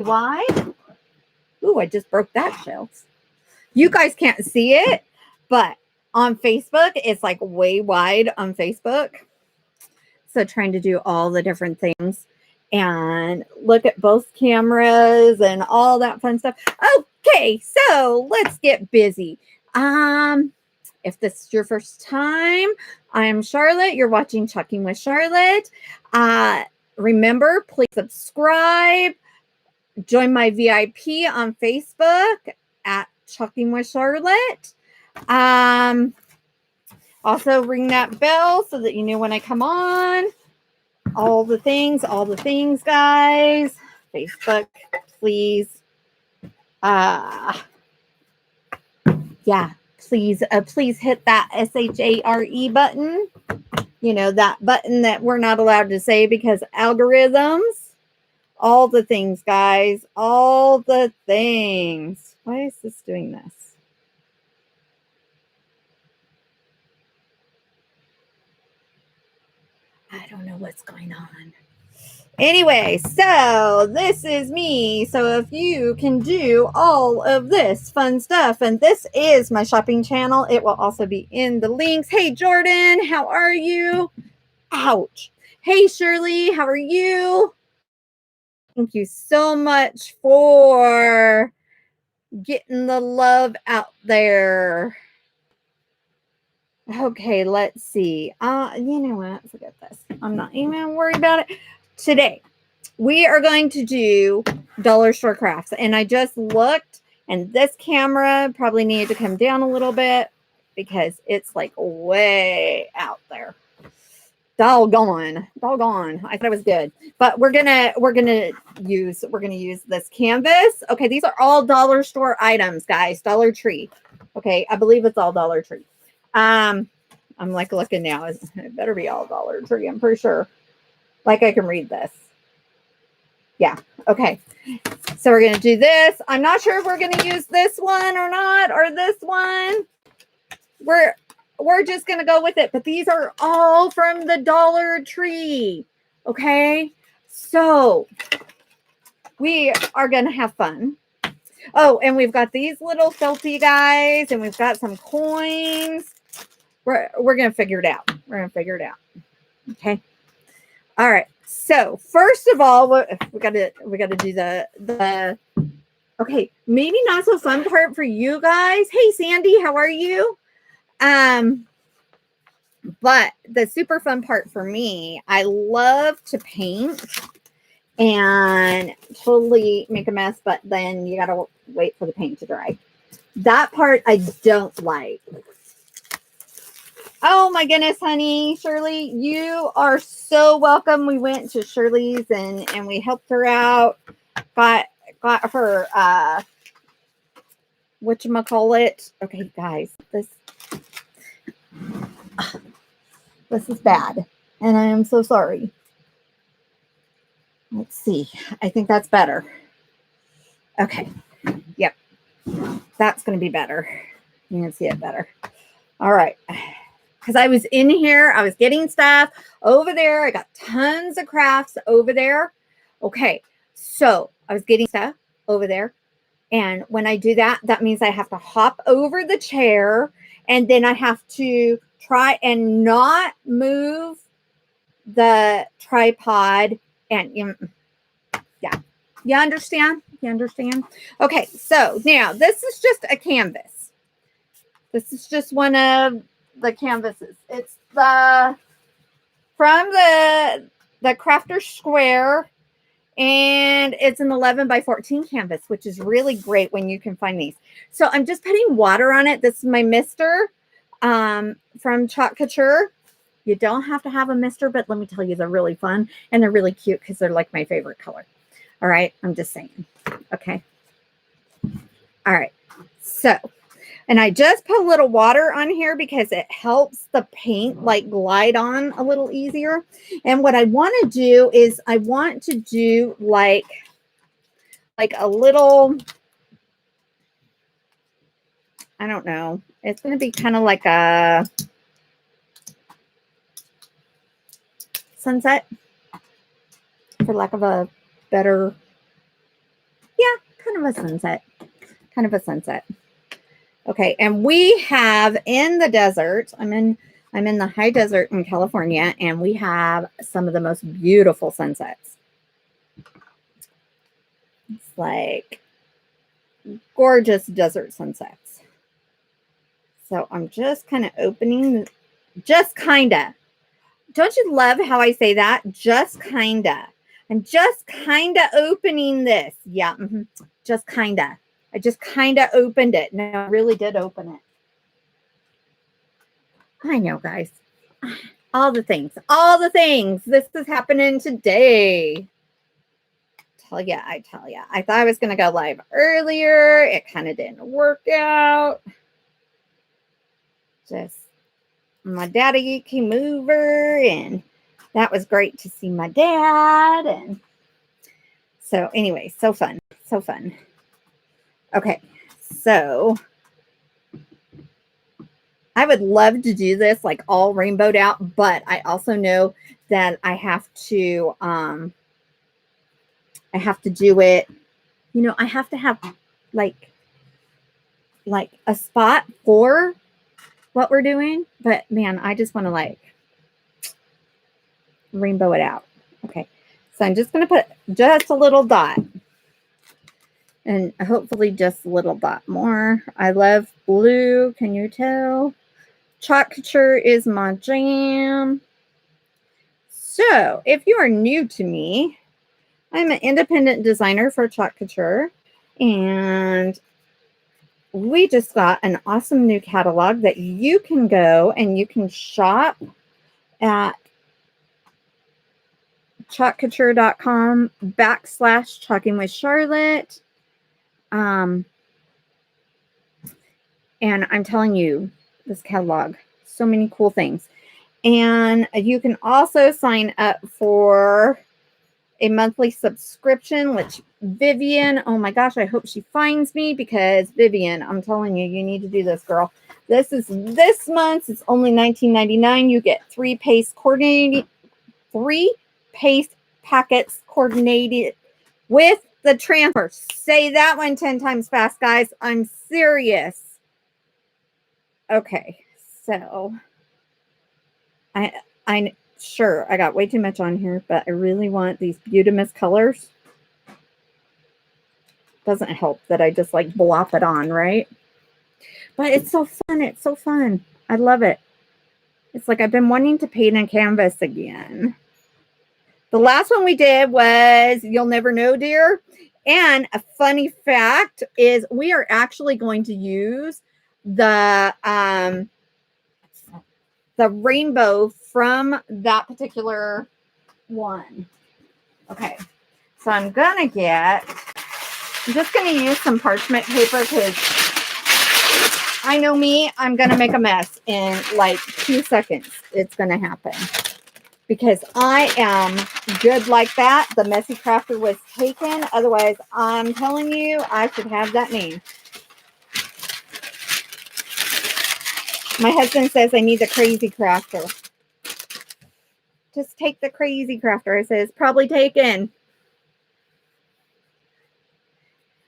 wide. Ooh, I just broke that shelf. You guys can't see it, but on Facebook, it's like way wide on Facebook. So trying to do all the different things and look at both cameras and all that fun stuff. Okay, so let's get busy. If this is your first time, I'm Charlotte. You're watching Chucking with Charlotte. Remember, please subscribe. Join my VIP on Facebook at Chucking with Charlotte. Also ring that bell so that you know when I come on. All the things, guys. Facebook, please. Yeah, please hit that SHARE button. You know, that button that we're not allowed to say because algorithms. All the things, guys. All the things. Why is this doing this? I don't know what's going on. Anyway, so this is me. So if you can do all of this fun stuff, and this is my shopping channel, it will also be in the links. Hey, Jordan, how are you? Ouch. Hey, Shirley, how are you? Thank you so much for getting the love out there. Okay, let's see. You know what? Forget this. I'm not even worried about it. Today, we are going to do dollar store crafts. And I just looked, and this camera probably needed to come down a little bit because it's like way out there. Doggone. I thought it was good. But we're gonna use this canvas. Okay, these are all dollar store items, guys. Dollar Tree. Okay, I believe it's all Dollar Tree. I'm like looking now. It better be all Dollar Tree. I'm pretty sure. Like I can read this. Yeah. Okay. So we're going to do this. I'm not sure if we're going to use this one or not, or this one. We're just going to go with it. But these are all from the Dollar Tree. Okay. So we are going to have fun. Oh, and we've got these little felty guys, and we've got some coins. We're going to figure it out. Okay. All right. So first of all, we got to do the okay, maybe not so fun part for you guys. Hey, Sandy, how are you? But the super fun part for me, I love to paint and totally make a mess, but then you got to wait for the paint to dry. That part I don't like. Oh my goodness, honey. Shirley, you are so welcome. We went to Shirley's and we helped her out. Got her whatchamacallit. Okay, guys, this is bad. And I am so sorry. Let's see. I think that's better. Okay. Yep. That's going to be better. You can see it better. All right. Because I was in here, I was getting stuff over there. I got tons of crafts over there. Okay, so I was getting stuff over there. And when I do that, that means I have to hop over the chair. And then I have to try and not move the tripod. And yeah, you understand? Okay, so now this is just a canvas. This is just one of the canvases. It's from the Crafter Square, and it's an 11 by 14 canvas, which is really great when you can find these. So I'm just putting water on it. This is my mister from Couture. You don't have to have a mister, but let me tell you, they're really fun and they're really cute because they're like my favorite color. All right, I'm just saying. Okay. All right. So, and I just put a little water on here because it helps the paint like glide on a little easier. And what I want to do is I want to do like a little, I don't know. It's going to be kind of like a sunset, for lack of a better Yeah, kind of a sunset. Kind of a sunset. Okay, and we have in the desert, I'm in the high desert in California, and we have some of the most beautiful sunsets. It's like gorgeous desert sunsets. So I'm just kind of opening, just kind of. Don't you love how I say that? Just kind of. I'm just kind of opening this. Yeah, just kind of. I just kind of opened it. No, I really did open it. I know, guys. All the things. All the things. This is happening today. I tell ya. I thought I was going to go live earlier. It kind of didn't work out. Just my daddy came over, and that was great to see my dad. And so anyway, so fun. So fun. Okay. So I would love to do this like all rainbowed out, but I also know that I have to do it, you know, I have to have like a spot for what we're doing, but man, I just want to like rainbow it out. Okay. So I'm just going to put just a little dot, and hopefully just a little dot more. I love blue. Can you tell? Couture is my jam. So if you are new to me, I'm an independent designer for Couture, and we just got an awesome new catalog that you can go and you can shop at chalkcouture.com/talkingwithcharlotte. And I'm telling you, this catalog, so many cool things. And you can also sign up for a monthly subscription, which Vivian, oh my gosh, I hope she finds me, because Vivian, I'm telling you, you need to do this, girl. This month. It's only $19.99. You get 3 paste packets coordinated with the transfer. Say that one 10 times fast, guys. I'm serious. Okay, so I sure I got way too much on here, but I really want these Beautimus colors. Doesn't help that I just like blop it on, right? But it's so fun. It's so fun. I love it. It's like I've been wanting to paint on canvas again. The last one we did was You'll Never Know, Dear. And a funny fact is we are actually going to use the rainbow from that particular one. Okay. So I'm just going to use some parchment paper, because I know me, I'm going to make a mess in like 2 seconds. It's going to happen. Because I am good like that. The Messy Crafter was taken. Otherwise, I'm telling you, I should have that name. My husband says I need the Crazy Crafter. Just take the Crazy Crafter. I says, probably taken.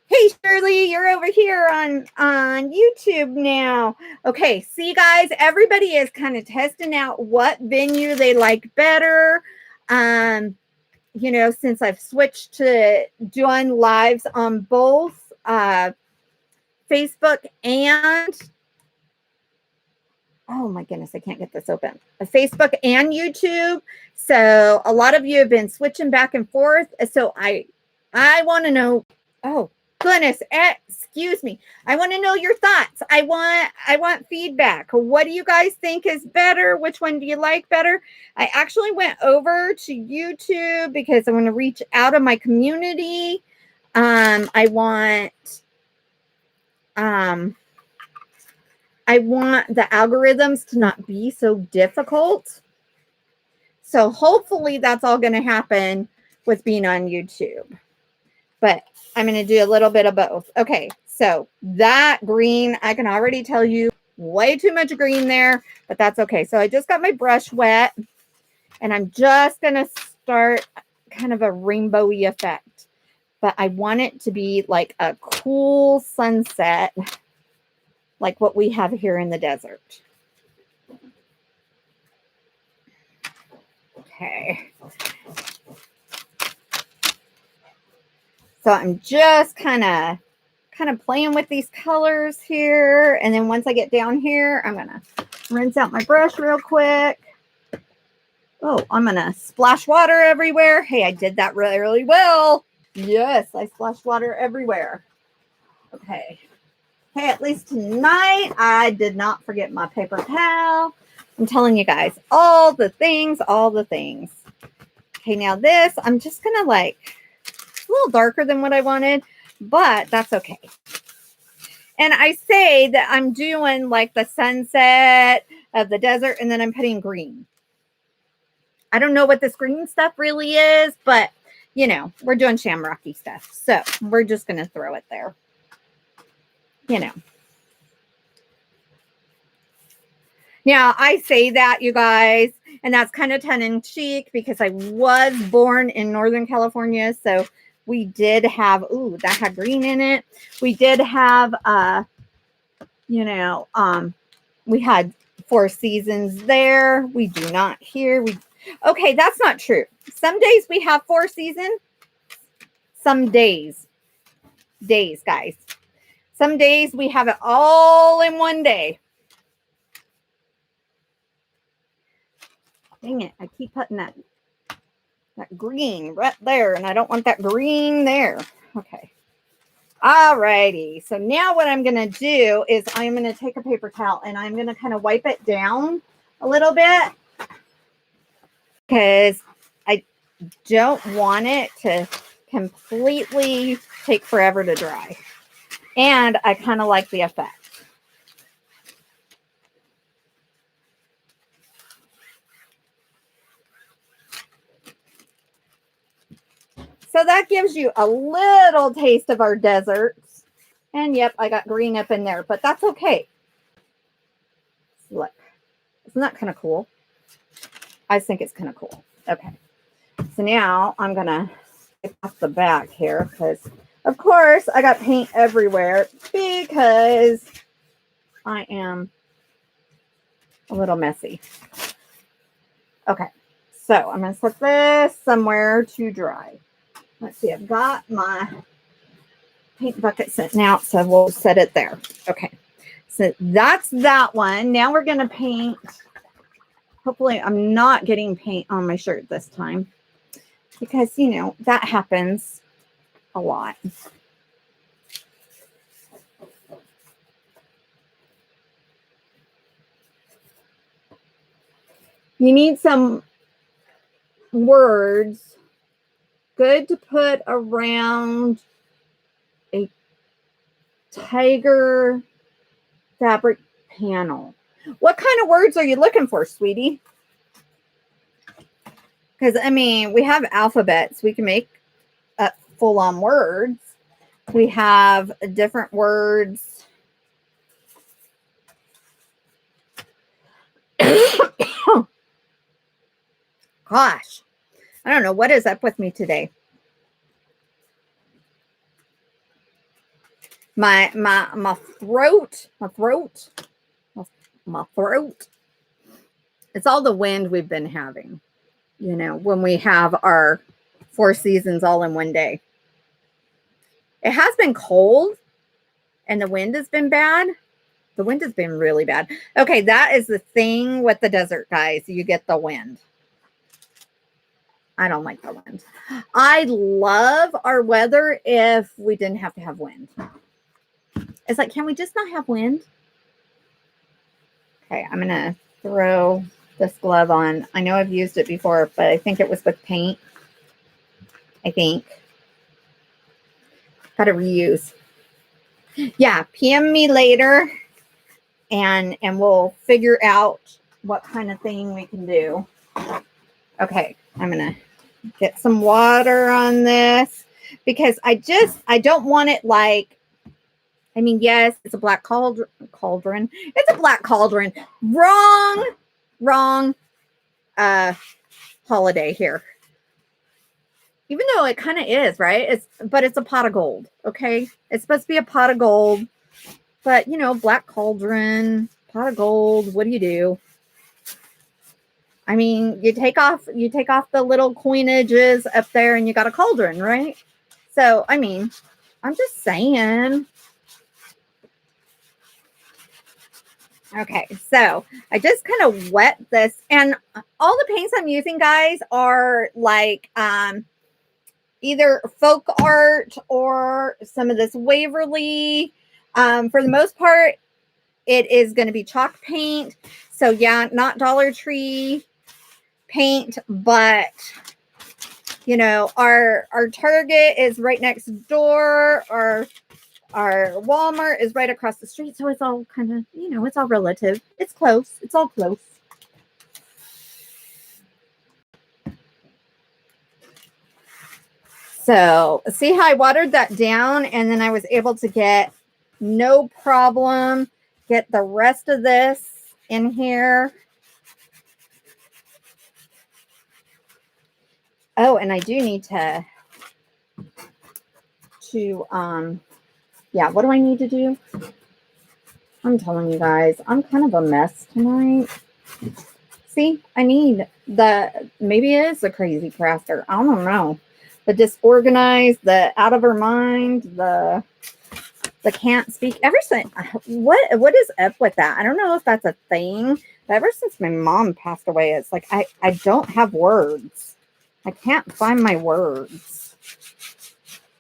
Hey, Shirley, you're over here on YouTube now. Okay, see, guys, everybody is kind of testing out what venue they like better. You know, since I've switched to doing lives on both Facebook and, oh my goodness, I can't get this open. Facebook and YouTube. So a lot of you have been switching back and forth. So I want to know, oh, goodness, excuse me. I want to know your thoughts. I want feedback. What do you guys think is better? Which one do you like better? I actually went over to YouTube because I want to reach out to my community. I want the algorithms to not be so difficult. So hopefully that's all going to happen with being on YouTube. But I'm going to do a little bit of both. Okay, so that green, I can already tell you way too much green there, but that's okay. So I just got my brush wet, and I'm just going to start kind of a rainbowy effect. but I want it to be like a cool sunset, like what we have here in the desert. Okay. So I'm just kind of playing with these colors here. And then once I get down here, I'm going to rinse out my brush real quick. Oh, I'm going to splash water everywhere. Hey, I did that really, really well. Yes, I splashed water everywhere. Okay. Hey, at least tonight, I did not forget my paper towel. I'm telling you guys, all the things, all the things. Okay, now this, I'm just going to like, it's a little darker than what I wanted, but that's okay. And I say that I'm doing like the sunset of the desert, and then I'm putting green. I don't know what this green stuff really is, but you know, we're doing shamrocky stuff. So we're just going to throw it there. You know. Now, I say that, you guys, and that's kind of tongue-in-cheek because I was born in Northern California. So we did have, ooh, that had green in it. We did have, you know, we had 4 seasons there. We do not here. Okay, that's not true. Some days we have 4 seasons. Some days, guys. Some days we have it all in one day. Dang it, I keep putting that green right there, and I don't want that green there. Okay. All righty. So now what I'm going to do is I'm going to take a paper towel, and I'm going to kind of wipe it down a little bit because I don't want it to completely take forever to dry. And I kind of like the effect. So that gives you a little taste of our deserts. And yep, I got green up in there, but that's okay. Look, isn't that kind of cool? I think it's kind of cool. Okay. So now I'm going to get off the back here because, of course, I got paint everywhere because I am a little messy. Okay. So I'm going to set this somewhere to dry. Let's see, I've got my paint bucket sitting out, so we'll set it there. Okay, so that's that one. Now we're going to paint. Hopefully I'm not getting paint on my shirt this time because, you know, that happens a lot. You need some words good to put around a tiger fabric panel. What kind of words are you looking for, sweetie? Because, I mean, we have alphabets. We can make full-on words. We have different words. Gosh, I don't know what is up with me today. My throat. It's all the wind we've been having, you know, when we have our 4 seasons all in one day. It has been cold and the wind has been bad. The wind has been really bad. Okay, that is the thing with the desert, guys. You get the wind. I don't like the wind. I love our weather if we didn't have to have wind. It's like, can we just not have wind? Okay, I'm going to throw this glove on. I know I've used it before, but I think it was with paint. I think. Got to reuse. Yeah, PM me later and we'll figure out what kind of thing we can do. Okay, I'm going to get some water on this because I don't want it like, I mean, yes, it's a black cauldron. It's a black cauldron. Wrong holiday here. Even though it kind of is, right? But it's a pot of gold, okay? It's supposed to be a pot of gold. But, you know, black cauldron, pot of gold, what do you do? I mean, you take off the little coinages up there and you got a cauldron, right? So, I mean, I'm just saying. Okay, so I just kind of wet this, and all the paints I'm using, guys, are like either folk art or some of this Waverly. For the most part, it is going to be chalk paint. So yeah, not Dollar Tree paint, but you know, our Target is right next door. Our Walmart is right across the street. So it's all kind of, you know, it's all relative. It's close. It's all close. So see how I watered that down, and then I was able to get no problem, get the rest of this in here. Oh, and I do need to yeah, what do I need to do? I'm telling you guys, I'm kind of a mess tonight. See, I need maybe it is the crazy crafter. I don't know. The disorganized, the out of her mind, the can't speak. Ever since, what is up with that? I don't know if that's a thing. But ever since my mom passed away, it's like I don't have words. I can't find my words.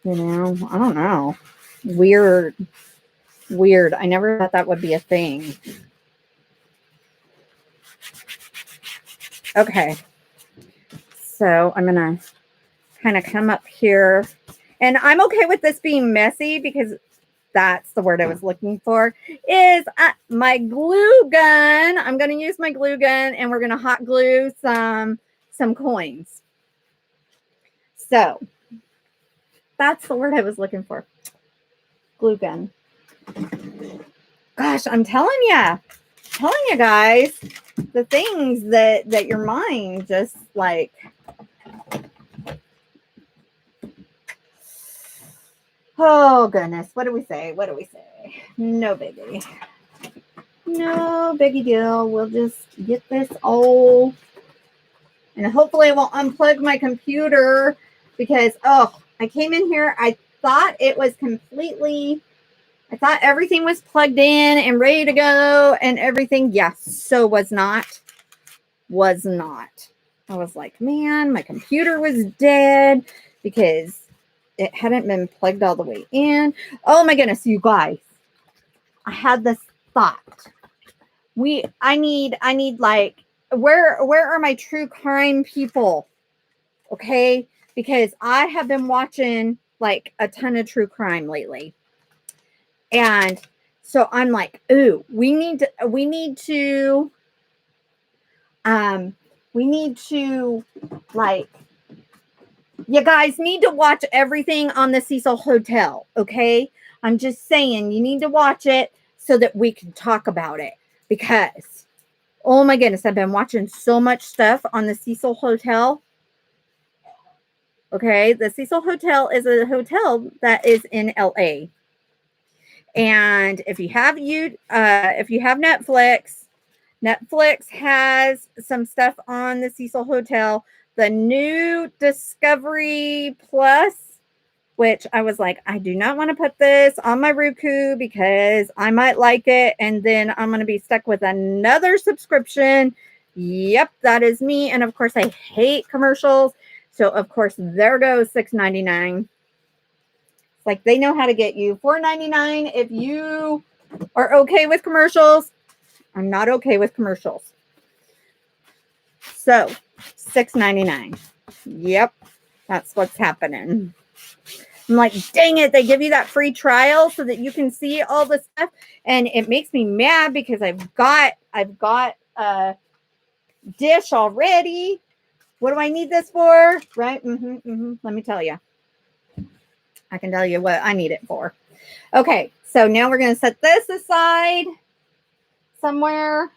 You know, I don't know. Weird. I never thought that would be a thing. Okay. So I'm going to kind of come up here. And I'm okay with this being messy because that's the word I was looking for, is my glue gun. I'm going to use my glue gun, and we're going to hot glue some coins. So that's the word I was looking for. Glue gun. Gosh, I'm telling you guys, the things that your mind just like. Oh goodness, what do we say? No biggie. No biggie deal. We'll just get this all, and hopefully I won't unplug my computer because I came in here, I thought it was I thought everything was plugged in and ready to go and everything. Yes, so was not. I was like, man, my computer was dead because it hadn't been plugged all the way in. Oh my goodness, you guys. I had this thought. I need like, where are my true crime people? Okay? Because I have been watching like a ton of true crime lately. And so I'm like, ooh, we need to like, you guys need to watch everything on the Cecil Hotel, okay? I'm just saying, you need to watch it so that we can talk about it. Because, oh my goodness, I've been watching so much stuff on the Cecil Hotel. Okay, the Cecil Hotel is a hotel that is in LA. And if you have Netflix has some stuff on the Cecil Hotel. The new Discovery Plus, which I was like, I do not want to put this on my Roku because I might like it, and then I'm going to be stuck with another subscription. Yep, that is me. And of course, I hate commercials. So of course, there goes $6.99. It's like they know how to get you. $4.99 if you are okay with commercials. I'm not okay with commercials. So $6.99. Yep, that's what's happening. I'm like, dang it, they give you that free trial so that you can see all the stuff. And it makes me mad because I've got a dish already. What do I need this for? Right? Let me tell you. I can tell you what I need it for. Okay, so now we're going to set this aside somewhere.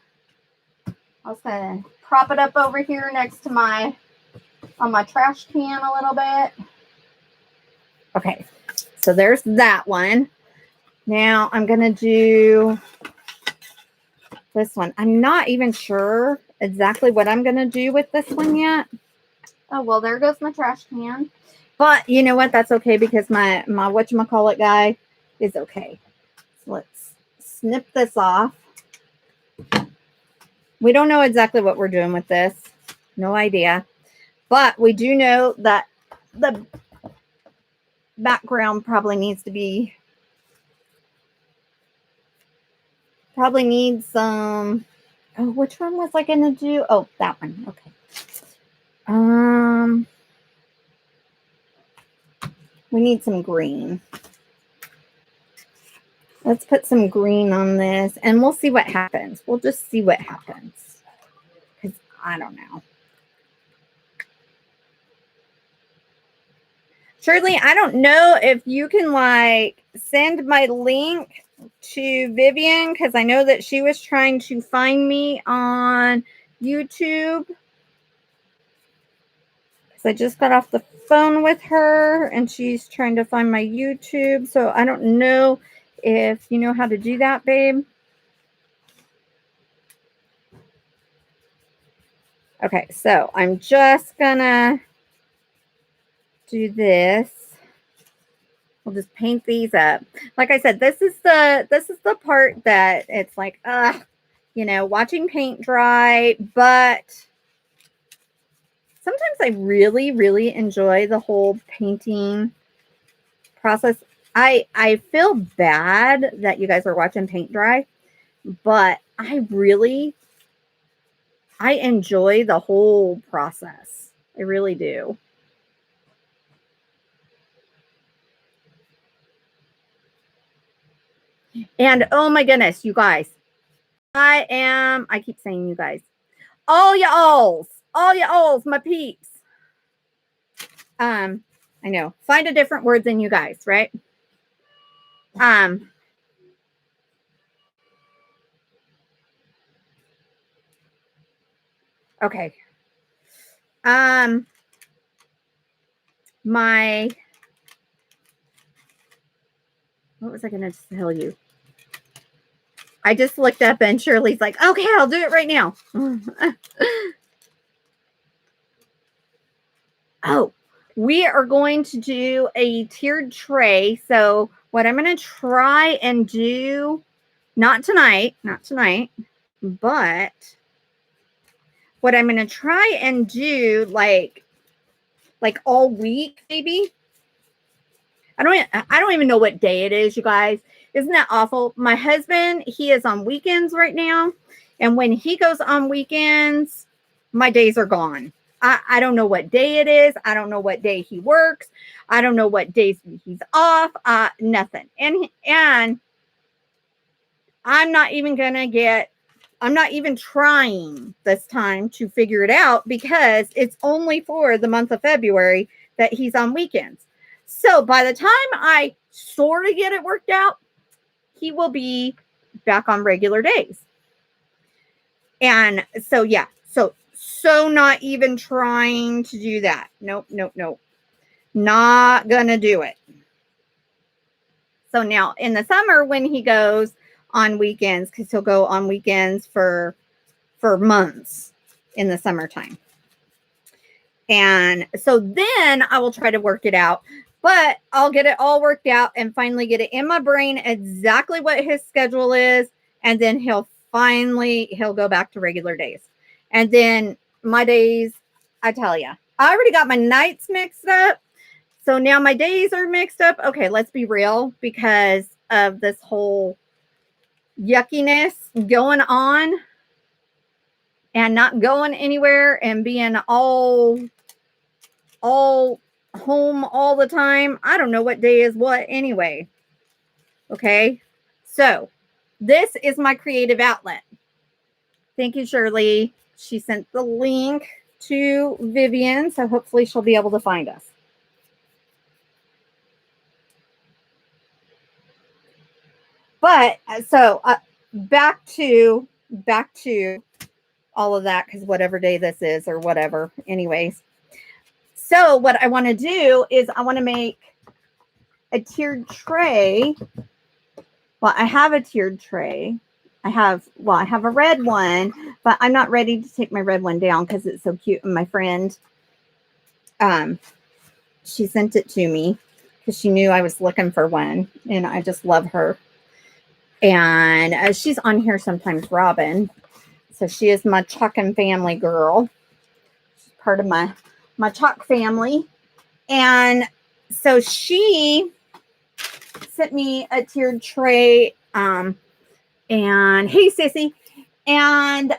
I was going to prop it up over here next to my on my trash can a little bit. Okay, so there's that one. Now I'm going to do this one. I'm not even sure exactly what I'm going to do with this one yet. Oh, well, there goes my trash can. But you know what? That's okay because my whatchamacallit guy is okay. So let's snip this off. We don't know exactly what we're doing with this. No idea. But we do know that the background probably needs some. Oh, which one was I going to do? Oh, that one. Okay. We need some green. Let's put some green on this and we'll see what happens. We'll just see what happens. Because I don't know. Shirley, I don't know if you can like send my link to Vivian because I know that she was trying to find me on YouTube. So I just got off the phone with her and she's trying to find my YouTube. So I don't know if you know how to do that, babe. Okay, so I'm just gonna do this. We'll just paint these up. Like I said, this is the part that it's like, you know, watching paint dry, but sometimes I really, really enjoy the whole painting process. I feel bad that you guys are watching paint dry, but I enjoy the whole process. I really do. And oh my goodness, you guys, I keep saying you guys, all y'alls, my peeps. I know, find a different word than you guys, right? Okay. What was I going to tell you? I just looked up and Shirley's like, okay, I'll do it right now. Oh, we are going to do a tiered tray. So what I'm going to try and do, not tonight, but what I'm going to try and do like all week, maybe. I don't even know what day it is, you guys. Isn't that awful? My husband, he is on weekends right now. And when he goes on weekends, my days are gone. I don't know what day it is. I don't know what day he works. I don't know what days he's off. Nothing. And I'm not even trying this time to figure it out because it's only for the month of February that he's on weekends. So by the time I sort of get it worked out, he will be back on regular days. And so, yeah, so not even trying to do that. Nope. Not gonna do it. So now in the summer when he goes on weekends, because he'll go on weekends for months in the summertime. And so then I will try to work it out, but I'll get it all worked out and finally get it in my brain exactly what his schedule is. And then he'll go back to regular days. And then my days, I tell you, I already got my nights mixed up. So now my days are mixed up. Okay, let's be real because of this whole yuckiness going on and not going anywhere and being all home all the time. I don't know what day is what anyway. Okay. So this is my creative outlet. Thank you, Shirley. She sent the link to Vivian. So hopefully she'll be able to find us. But so back to all of that, because whatever day this is or whatever. Anyways. So what I want to do is I want to make a tiered tray. Well, I have a tiered tray. I have a red one, but I'm not ready to take my red one down because it's so cute. And my friend, she sent it to me because she knew I was looking for one, and I just love her. And she's on here sometimes, Robin. So she is my Chuck and family girl. She's part of my Chuck family. And so she sent me a tiered tray. And hey, sissy. And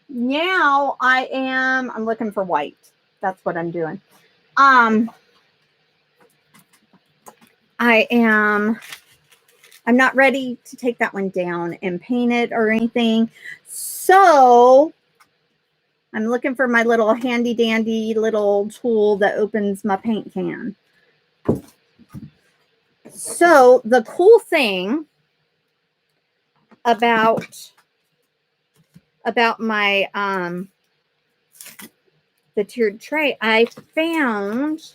now I'm looking for white. That's what I'm doing. I'm not ready to take that one down and paint it or anything. So I'm looking for my little handy dandy little tool that opens my paint can. So the cool thing about my the tiered tray I found,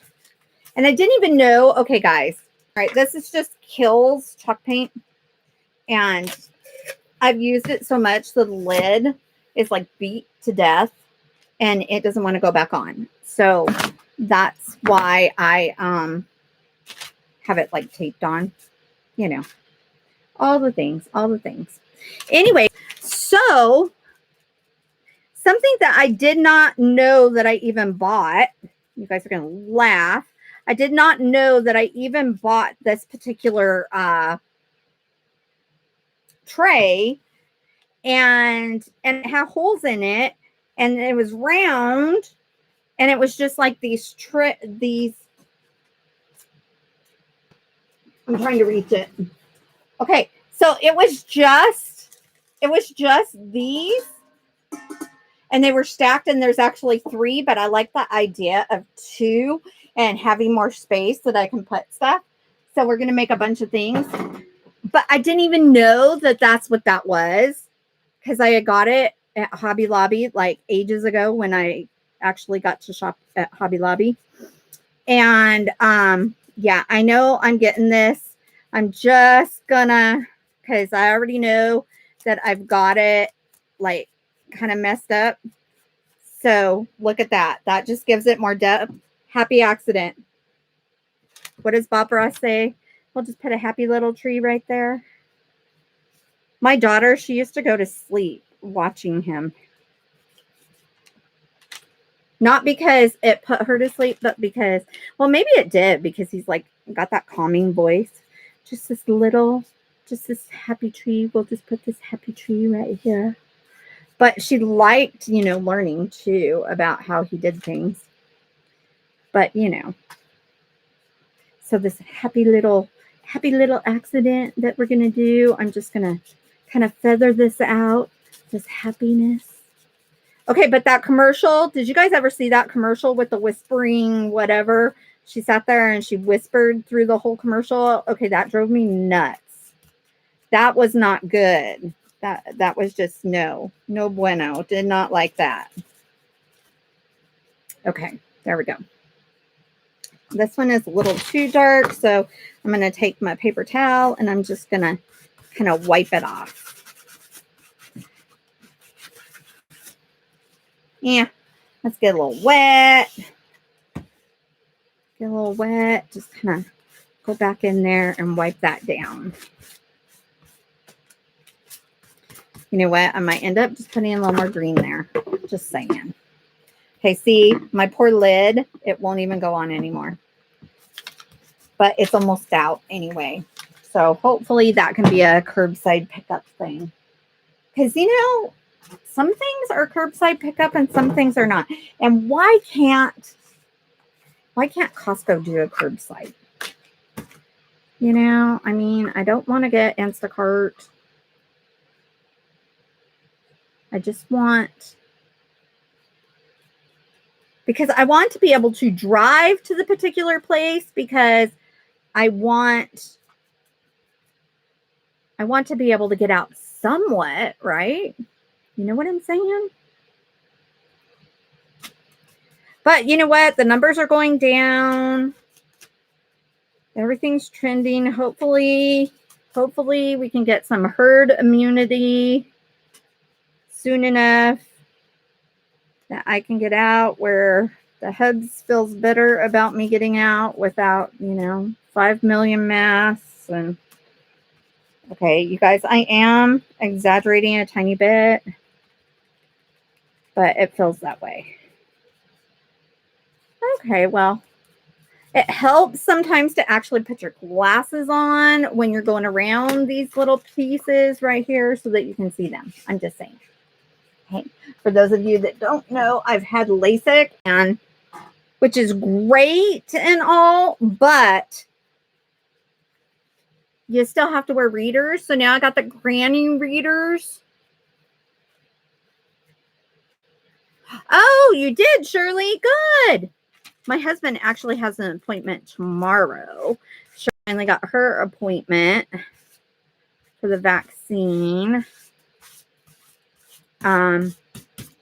and I didn't even know. Okay, guys. All right, this is just Kills chalk paint, and I've used it so much the lid is like beat to death, and it doesn't want to go back on. So that's why I have it like taped on. You know, all the things. Anyway, so something that I did not know that I even bought. You guys are going to laugh. I did not know that I even bought this particular tray, and it had holes in it, and it was round, and it was just like these I'm trying to reach it. Okay, so it was just these, and they were stacked, and there's actually 3, but I like the idea of 2 and having more space that I can put stuff. So we're going to make a bunch of things, but I didn't even know that that's what that was, because I had got it at Hobby Lobby like ages ago when I actually got to shop at Hobby Lobby. And yeah, I know I'm getting this. I'm just gonna, because I already know that I've got it like kind of messed up. So look at that. That just gives it more depth. Happy accident. What does Bob Ross say? We'll just put a happy little tree right there. My daughter, she used to go to sleep watching him. Not because it put her to sleep, but because, well, maybe it did, because he's like got that calming voice. Just this happy tree. We'll just put this happy tree right here. But she liked, learning too about how he did things. But, so this happy little accident that we're going to do, I'm just going to kind of feather this out, this happiness. Okay, but that commercial, did you guys ever see that commercial with the whispering whatever? She sat there and she whispered through the whole commercial. Okay, that drove me nuts. That was not good. That was just no bueno. Did not like that. Okay, there we go. This one is a little too dark, so I'm going to take my paper towel and I'm just going to kind of wipe it off. Yeah, let's get a little wet. Get a little wet. Just kind of go back in there and wipe that down. You know what? I might end up just putting a little more green there. Just saying. Okay, see, my poor lid, it won't even go on anymore. But it's almost out anyway. So hopefully that can be a curbside pickup thing. Because, some things are curbside pickup and some things are not. And why can't Costco do a curbside? I mean, I don't want to get Instacart. I just want, because I want to be able to drive to the particular place, because I want to be able to get out somewhat, right? You know what I'm saying? But you know what? The numbers are going down. Everything's trending. Hopefully we can get some herd immunity soon enough that I can get out, where the hubs feels better about me getting out without, 5 million masks. And okay, you guys, I am exaggerating a tiny bit, but it feels that way. Okay, well, it helps sometimes to actually put your glasses on when you're going around these little pieces right here so that you can see them. I'm just saying. Okay. For those of you that don't know, I've had LASIK, and which is great and all, but you still have to wear readers. So now I got the granny readers. Oh, you did, Shirley. Good. My husband actually has an appointment tomorrow. She finally got her appointment for the vaccine.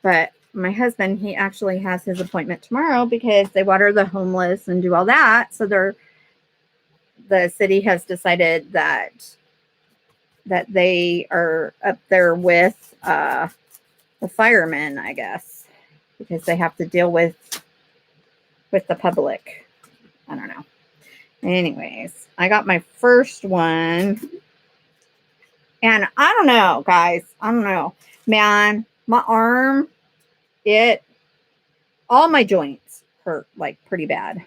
But my husband, he actually has his appointment tomorrow because they water the homeless and do all that. So the city has decided that they are up there with the firemen, I guess, because they have to deal with the public. I don't know. Anyways, I got my first one. And I don't know, guys. I don't know. Man, my arm, all my joints hurt like pretty bad.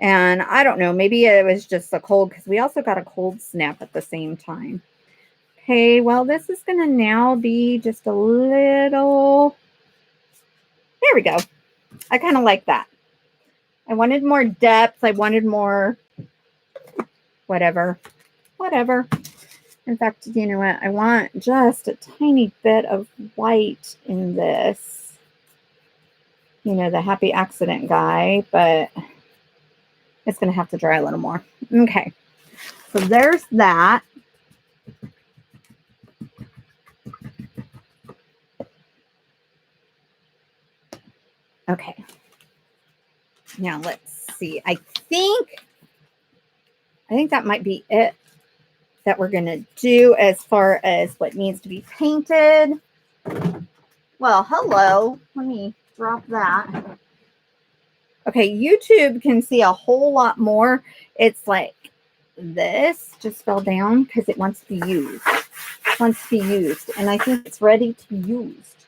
And I don't know, maybe it was just a cold, because we also got a cold snap at the same time. Okay, well, this is going to now be just a little, there we go. I kind of like that. I wanted more depth. I wanted more, whatever. In fact, you know what? I want just a tiny bit of white in this. The happy accident guy, but it's going to have to dry a little more. Okay. So there's that. Okay. Now let's see. I think that might be it that we're going to do as far as what needs to be painted. Well, hello. Let me drop that. Okay, YouTube can see a whole lot more. It's like this just fell down because it wants to be used. And I think it's ready to be used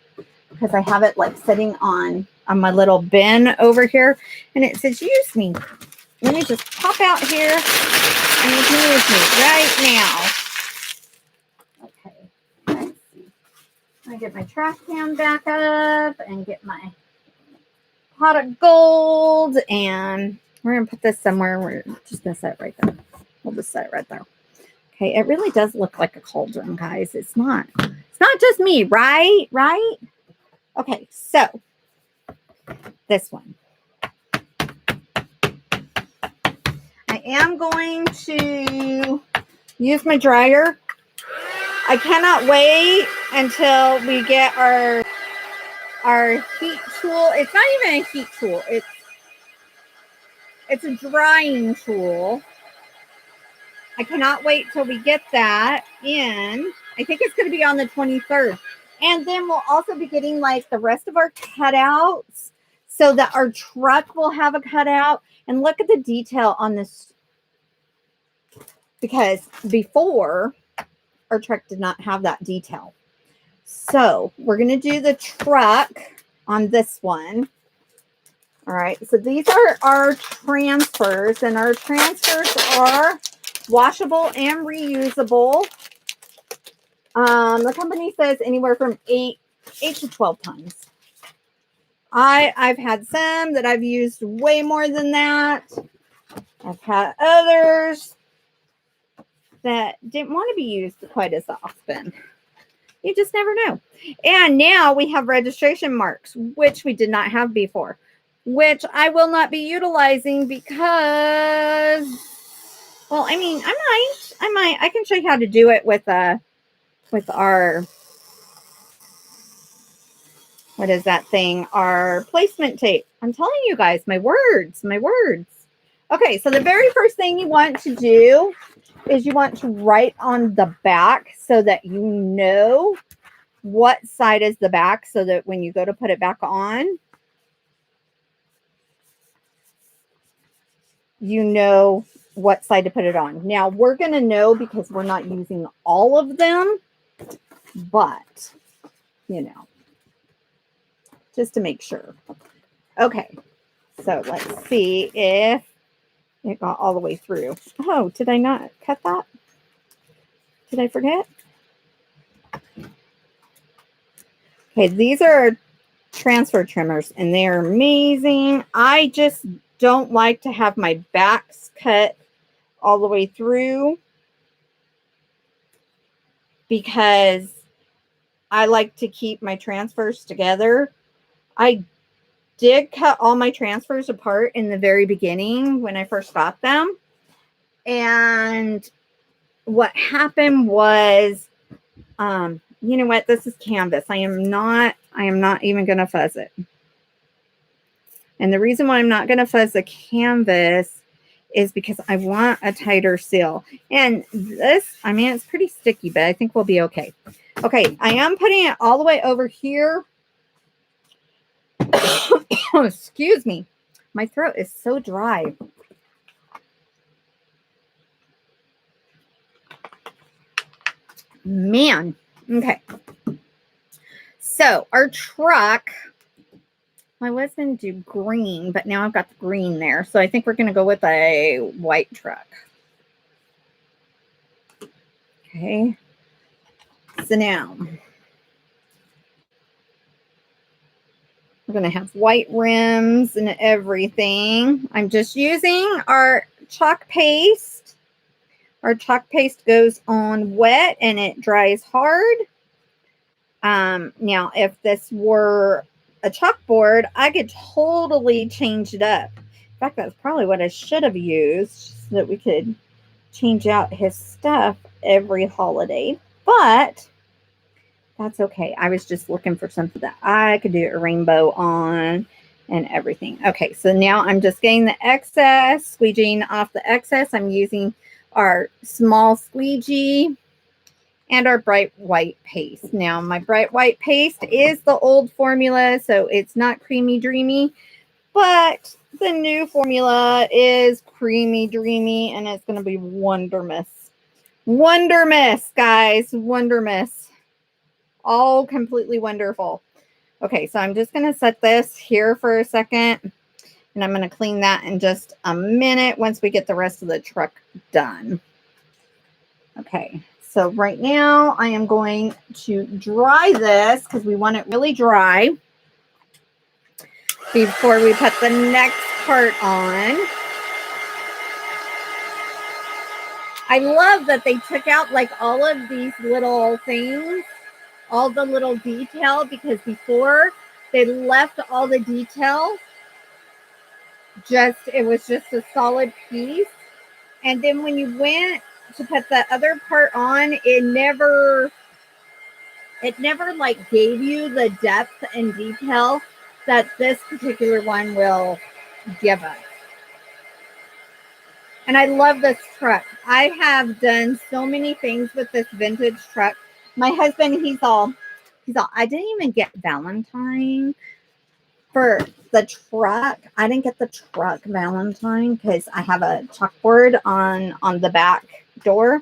because I have it like sitting on my little bin over here, and it says use me. Let me just pop out here and you can use me right now. Okay, let's see. I get my trash can back up and get my pot of gold, and we're gonna put this somewhere. We're just gonna set it right there. We'll just set it right there. Okay, it really does look like a cauldron, guys. It's not just me, right? Okay, so this one. I am going to use my dryer. I cannot wait until we get our heat tool. It's not even a heat tool. It's a drying tool. I cannot wait till we get that in. I think it's going to be on the 23rd. And then we'll also be getting like the rest of our cutouts so that our truck will have a cutout. And look at the detail on this, because before our truck did not have that detail. So we're going to do the truck on this one. All right. So these are our transfers, and our transfers are washable and reusable. The company says anywhere from 8 to 12 times. I've had some that I've used way more than that. I've had others that didn't want to be used quite as often. You just never know. And now we have registration marks, which we did not have before, which I will not be utilizing because, well, I mean, I might. I can show you how to do it with our what is that thing? Our placement tape. I'm telling you guys, my words, my words. Okay, so the very first thing you want to do is you want to write on the back so that you know what side is the back, so that when you go to put it back on, you know what side to put it on. Now, we're going to know because we're not using all of them, but, you know, just to make sure. Okay, so let's see if it got all the way through. Oh, did I not cut that? Did I forget? Okay, these are transfer trimmers and they're amazing. I just don't like to have my backs cut all the way through because I like to keep my transfers together. I did cut all my transfers apart in the very beginning when I first got them. And what happened was, you know what? This is canvas. I am not even going to fuzz it. And the reason why I'm not going to fuzz the canvas is because I want a tighter seal. And this, I mean, it's pretty sticky, but I think we'll be okay. Okay, I am putting it all the way over here. Excuse me. My throat is so dry. Man. Okay. So our truck, I was going to do green, but now I've got the green there. So I think we're going to go with a white truck. Okay. So now we're going to have white rims and everything. I'm just using our chalk paste. Our chalk paste goes on wet and it dries hard. Now, if this were a chalkboard, I could totally change it up. In fact, that's probably what I should have used so that we could change out his stuff every holiday. But that's okay. I was just looking for something that I could do a rainbow on and everything. Okay, so now I'm just getting the excess, squeegeeing off the excess. I'm using our small squeegee and our bright white paste. Now, my bright white paste is the old formula, so it's not creamy dreamy, but the new formula is creamy dreamy, and it's going to be Wondermiss. Wondermiss, guys. Wondermiss. All completely wonderful. Okay, so I'm just going to set this here for a second, and I'm going to clean that in just a minute once we get the rest of the truck done. Okay, so right now I am going to dry this because we want it really dry before we put the next part on. I love that they took out like all of these little things, all the little detail, because before they left all the detail, it was just a solid piece. And then when you went to put the other part on, it never like gave you the depth and detail that this particular one will give us. And I love this truck. I have done so many things with this vintage truck. My husband, he's all, I didn't even get Valentine for the truck. I didn't get the truck Valentine because I have a chalkboard on the back door.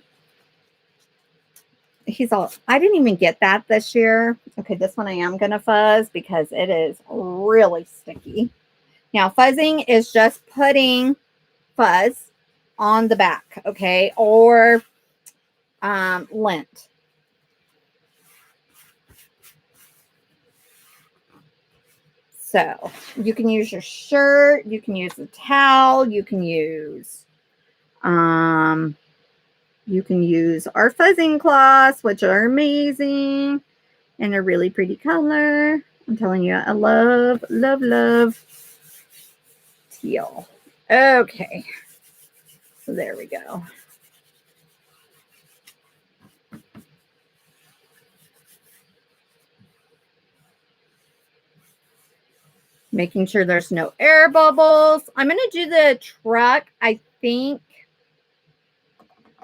He's all, I didn't even get that this year. Okay, this one I am going to fuzz because it is really sticky. Now, fuzzing is just putting fuzz on the back, okay, or lint. So you can use your shirt, you can use a towel, you can use our fuzzing cloths, which are amazing and a really pretty color. I'm telling you, I love, love, love teal. Okay, so there we go. Making sure there's no air bubbles. I'm going to do the truck, I think.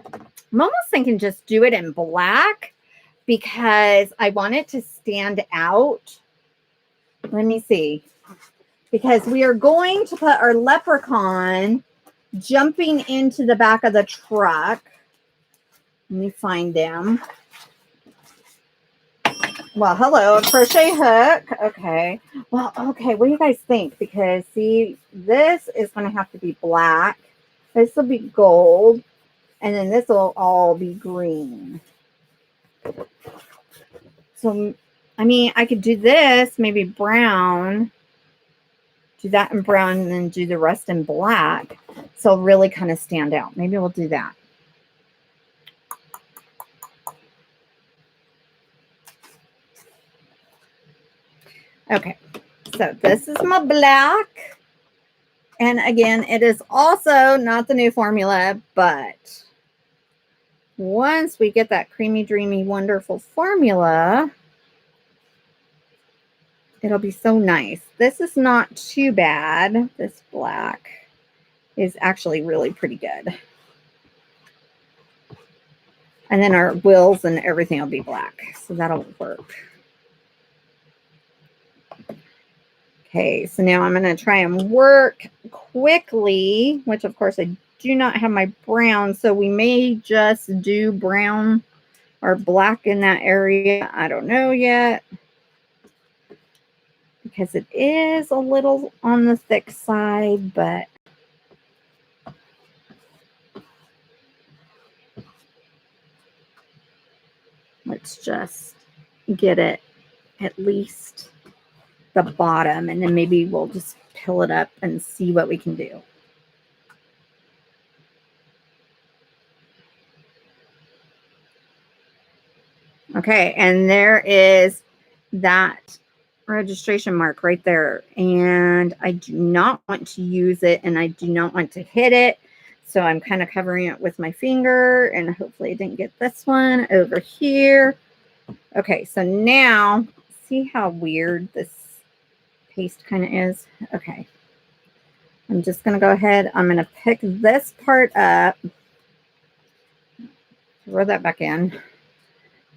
I'm almost thinking just do it in black because I want it to stand out. Let me see. Because we are going to put our leprechaun jumping into the back of the truck. Let me find them. Well, hello, a crochet hook. Okay. Well, okay. What do you guys think? Because, see, this is going to have to be black. This will be gold. And then this will all be green. So, I mean, I could do this, maybe brown. Do that in brown and then do the rest in black. So really kind of stand out. Maybe we'll do that. Okay, so this is my black. And again, it is also not the new formula, but once we get that creamy, dreamy, wonderful formula, it'll be so nice. This is not too bad. This black is actually really pretty good. And then our wheels and everything will be black. So that'll work. Okay, so now I'm going to try and work quickly, which of course I do not have my brown. So we may just do brown or black in that area. I don't know yet. Because it is a little on the thick side, but let's just get it at least the bottom, and then maybe we'll just pill it up and see what we can do. Okay, and there is that registration mark right there, and I do not want to use it, and I do not want to hit it, so I'm kind of covering it with my finger, and hopefully I didn't get this one over here. Okay, so now see how weird this paste kind of is. Okay, I'm just going to go ahead. I'm going to pick this part up, throw that back in.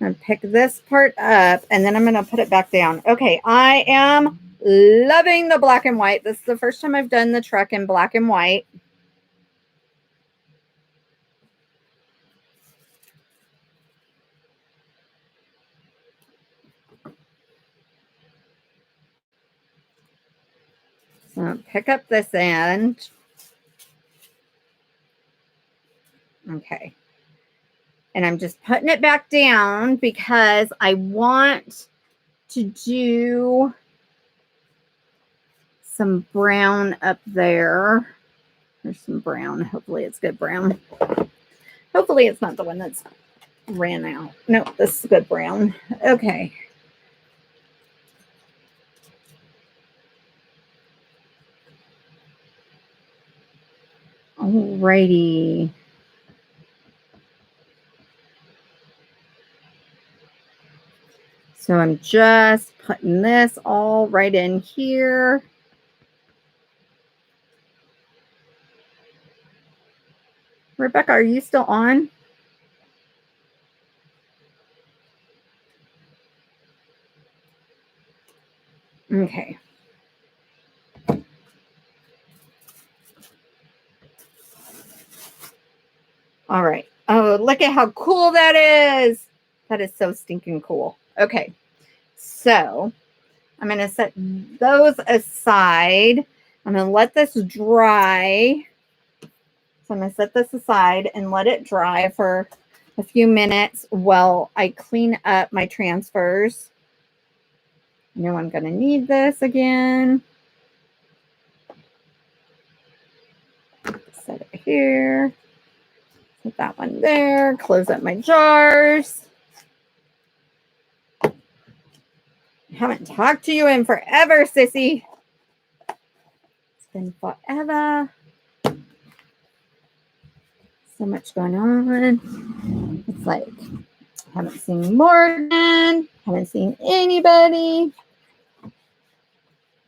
I'm going to pick this part up, and then I'm going to put it back down. Okay, I am loving the black and white. This is the first time I've done the truck in black and white. So pick up this end. Okay. And I'm just putting it back down because I want to do some brown up there. There's some brown. Hopefully it's good brown. Hopefully it's not the one that's ran out. Nope, this is good brown. Okay. Alrighty. So I'm just putting this all right in here. Rebecca, are you still on? Okay. All right. Oh, look at how cool that is. That is so stinking cool. Okay. So I'm going to set those aside. I'm going to let this dry. So I'm going to set this aside and let it dry for a few minutes while I clean up my transfers. I know I'm going to need this again. Set it here. Put that one there. Close up my jars. I haven't talked to you in forever, sissy. It's been forever. So much going on. It's like, haven't seen Morgan. Haven't seen anybody.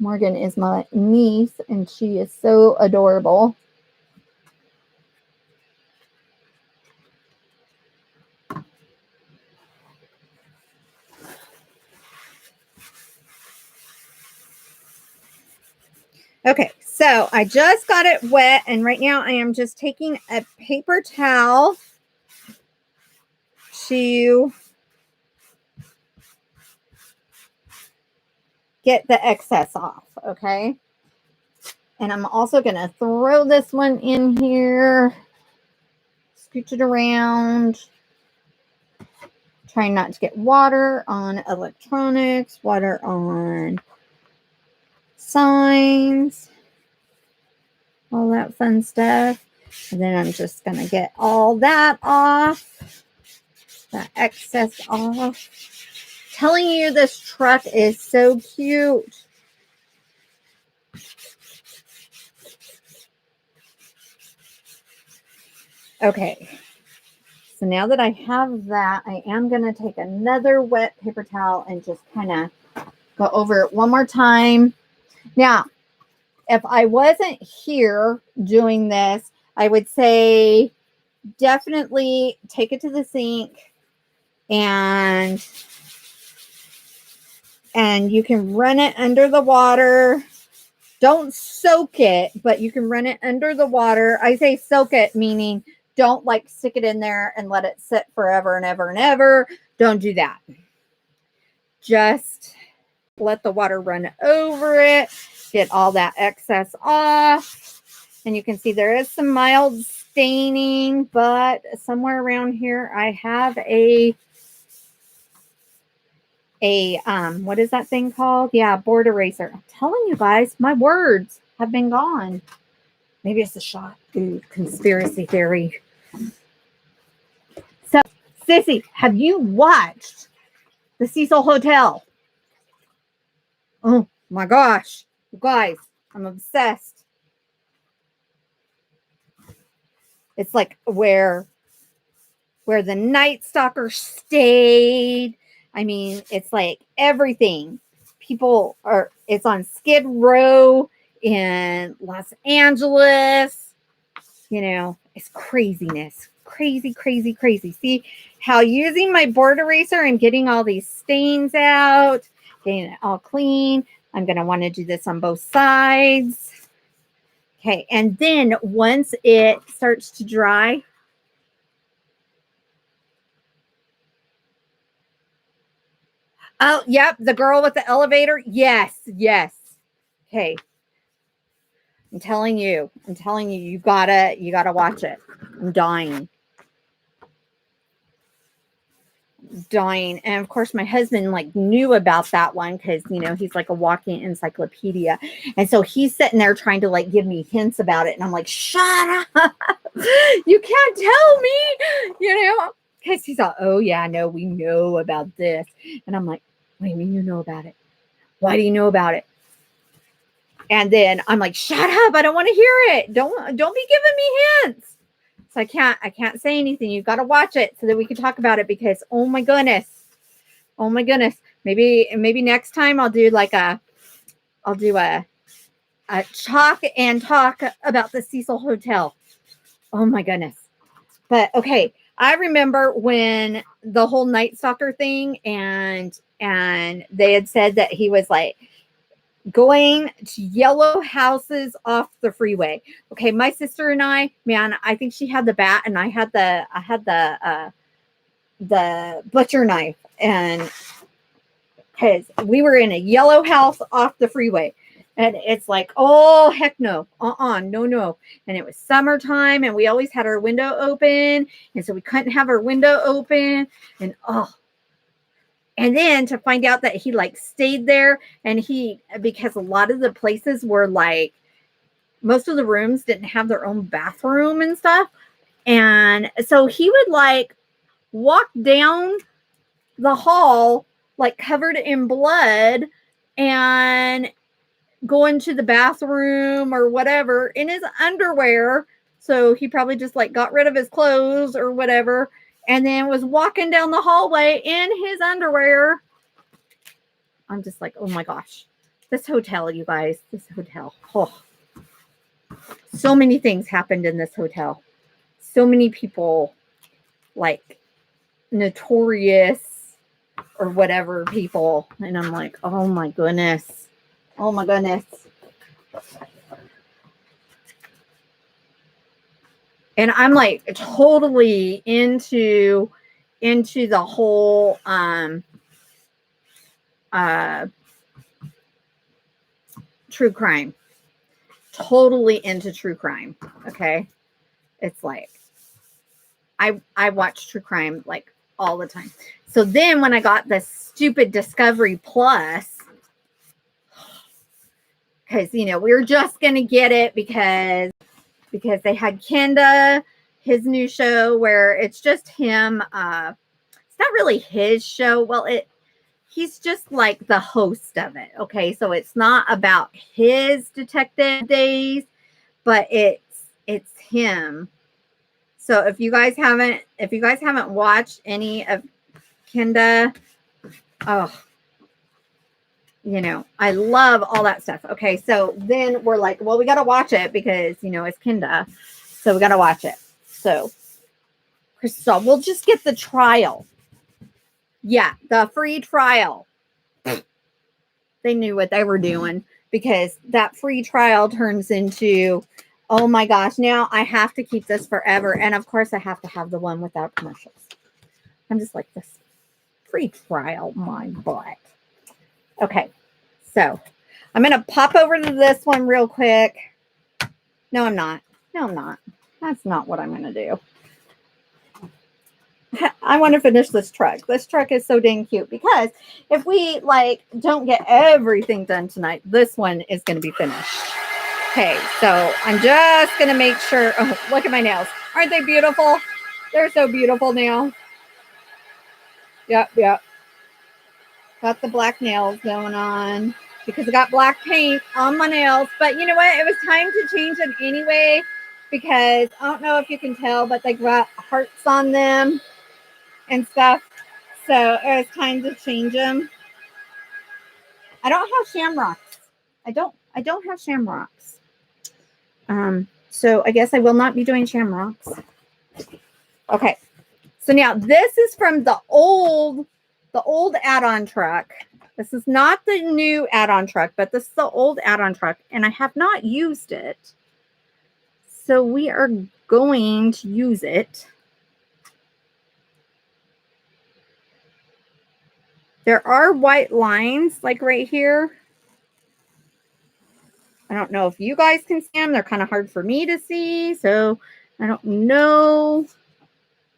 Morgan is my niece, and she is so adorable. Okay, so I just got it wet, and right now I am just taking a paper towel to get the excess off, okay? And I'm also going to throw this one in here, scooch it around, trying not to get water on electronics, water on signs, all that fun stuff. And then I'm just going to get all that off, that excess off. Telling you, this truck is so cute. Okay, so now that I have that, I am going to take another wet paper towel and just kind of go over it one more time. Now, if I wasn't here doing this, I would say definitely take it to the sink and you can run it under the water. Don't soak it, but you can run it under the water. I say soak it, meaning don't like stick it in there and let it sit forever and ever and ever. Don't do that. Just let the water run over it, get all that excess off. And you can see there is some mild staining, but somewhere around here I have a what is that thing called? Yeah, board eraser. I'm telling you guys, my words have been gone. Maybe it's a shot. Ooh, conspiracy theory. So, Sissy, have you watched the Cecil Hotel? Oh my gosh, you guys, I'm obsessed. It's like where the Night Stalker stayed. I mean, it's like everything. People are, it's on Skid Row in Los Angeles. You know, it's craziness. Crazy, crazy, crazy. See how using my board eraser and getting all these stains out, getting it all clean. I'm going to want to do this on both sides. Okay, and then once it starts to dry, oh, yep, the girl with the elevator. Yes, yes. Okay. I'm telling you, you gotta watch it. I'm dying. And of course my husband like knew about that one because you know he's like a walking encyclopedia, and so he's sitting there trying to like give me hints about it, and I'm like, shut up. You can't tell me, you know, because he's all, oh yeah, no, we know about this. And I'm like, what do you mean you know about it? Why do you know about it? And then I'm like, shut up, I don't want to hear it. Don't be giving me hints. So I can't say anything. You've got to watch it so that we can talk about it, because oh my goodness. Maybe next time I'll do a talk and talk about the Cecil Hotel. Oh my goodness. But okay, I remember when the whole Night Stalker thing, and they had said that he was like going to yellow houses off the freeway. Okay, my sister and I, man, I think she had the bat and I had the butcher knife, and because we were in a yellow house off the freeway, and it's like, oh heck no, no. And it was summertime, and we always had our window open, and so we couldn't have our window open, and and then to find out that he like stayed there, and because a lot of the places were like, most of the rooms didn't have their own bathroom and stuff. And so he would like walk down the hall, like covered in blood, and go into the bathroom or whatever in his underwear. So he probably just like got rid of his clothes or whatever, and then was walking down the hallway in his underwear. I'm just like, oh my gosh, This hotel, you guys, this hotel. Oh, so many things happened in this hotel. So many people, like notorious or whatever people. And I'm like, oh my goodness. Oh my goodness. And I'm like totally into the whole true crime. Totally into true crime. Okay. It's like I watch true crime like all the time. So then when I got this stupid Discovery Plus, because we were just gonna get it because they had Kenda, his new show where it's just him. It's not really his show. Well, he's just like the host of it. Okay, so it's not about his detective days, but it's him. So if you guys haven't watched any of Kenda, oh, I love all that stuff. Okay, so then we're like, well, we got to watch it because it's Kenda, so we got to watch it. So, Crystal, we'll just get the trial. Yeah, the free trial. They knew what they were doing because that free trial turns into, oh my gosh, now I have to keep this forever. And of course I have to have the one without commercials. I'm just like, this free trial, my butt. Okay, so I'm going to pop over to this one real quick. No, I'm not. No, I'm not. That's not what I'm going to do. I want to finish this truck. This truck is so dang cute because if we don't get everything done tonight, this one is going to be finished. Okay, so I'm just going to make sure. Oh, look at my nails. Aren't they beautiful? They're so beautiful now. Yep. Got the black nails going on because I got black paint on my nails. But you know what? It was time to change them anyway because I don't know if you can tell, but they got hearts on them and stuff. So it was time to change them. I don't have shamrocks. I don't have shamrocks. So I guess I will not be doing shamrocks. Okay. So now this is from the old add-on truck. This is not the new add-on truck, but this is the old add-on truck, and I have not used it. So we are going to use it. There are white lines like right here. I don't know if you guys can see them. They're kind of hard for me to see. So I don't know.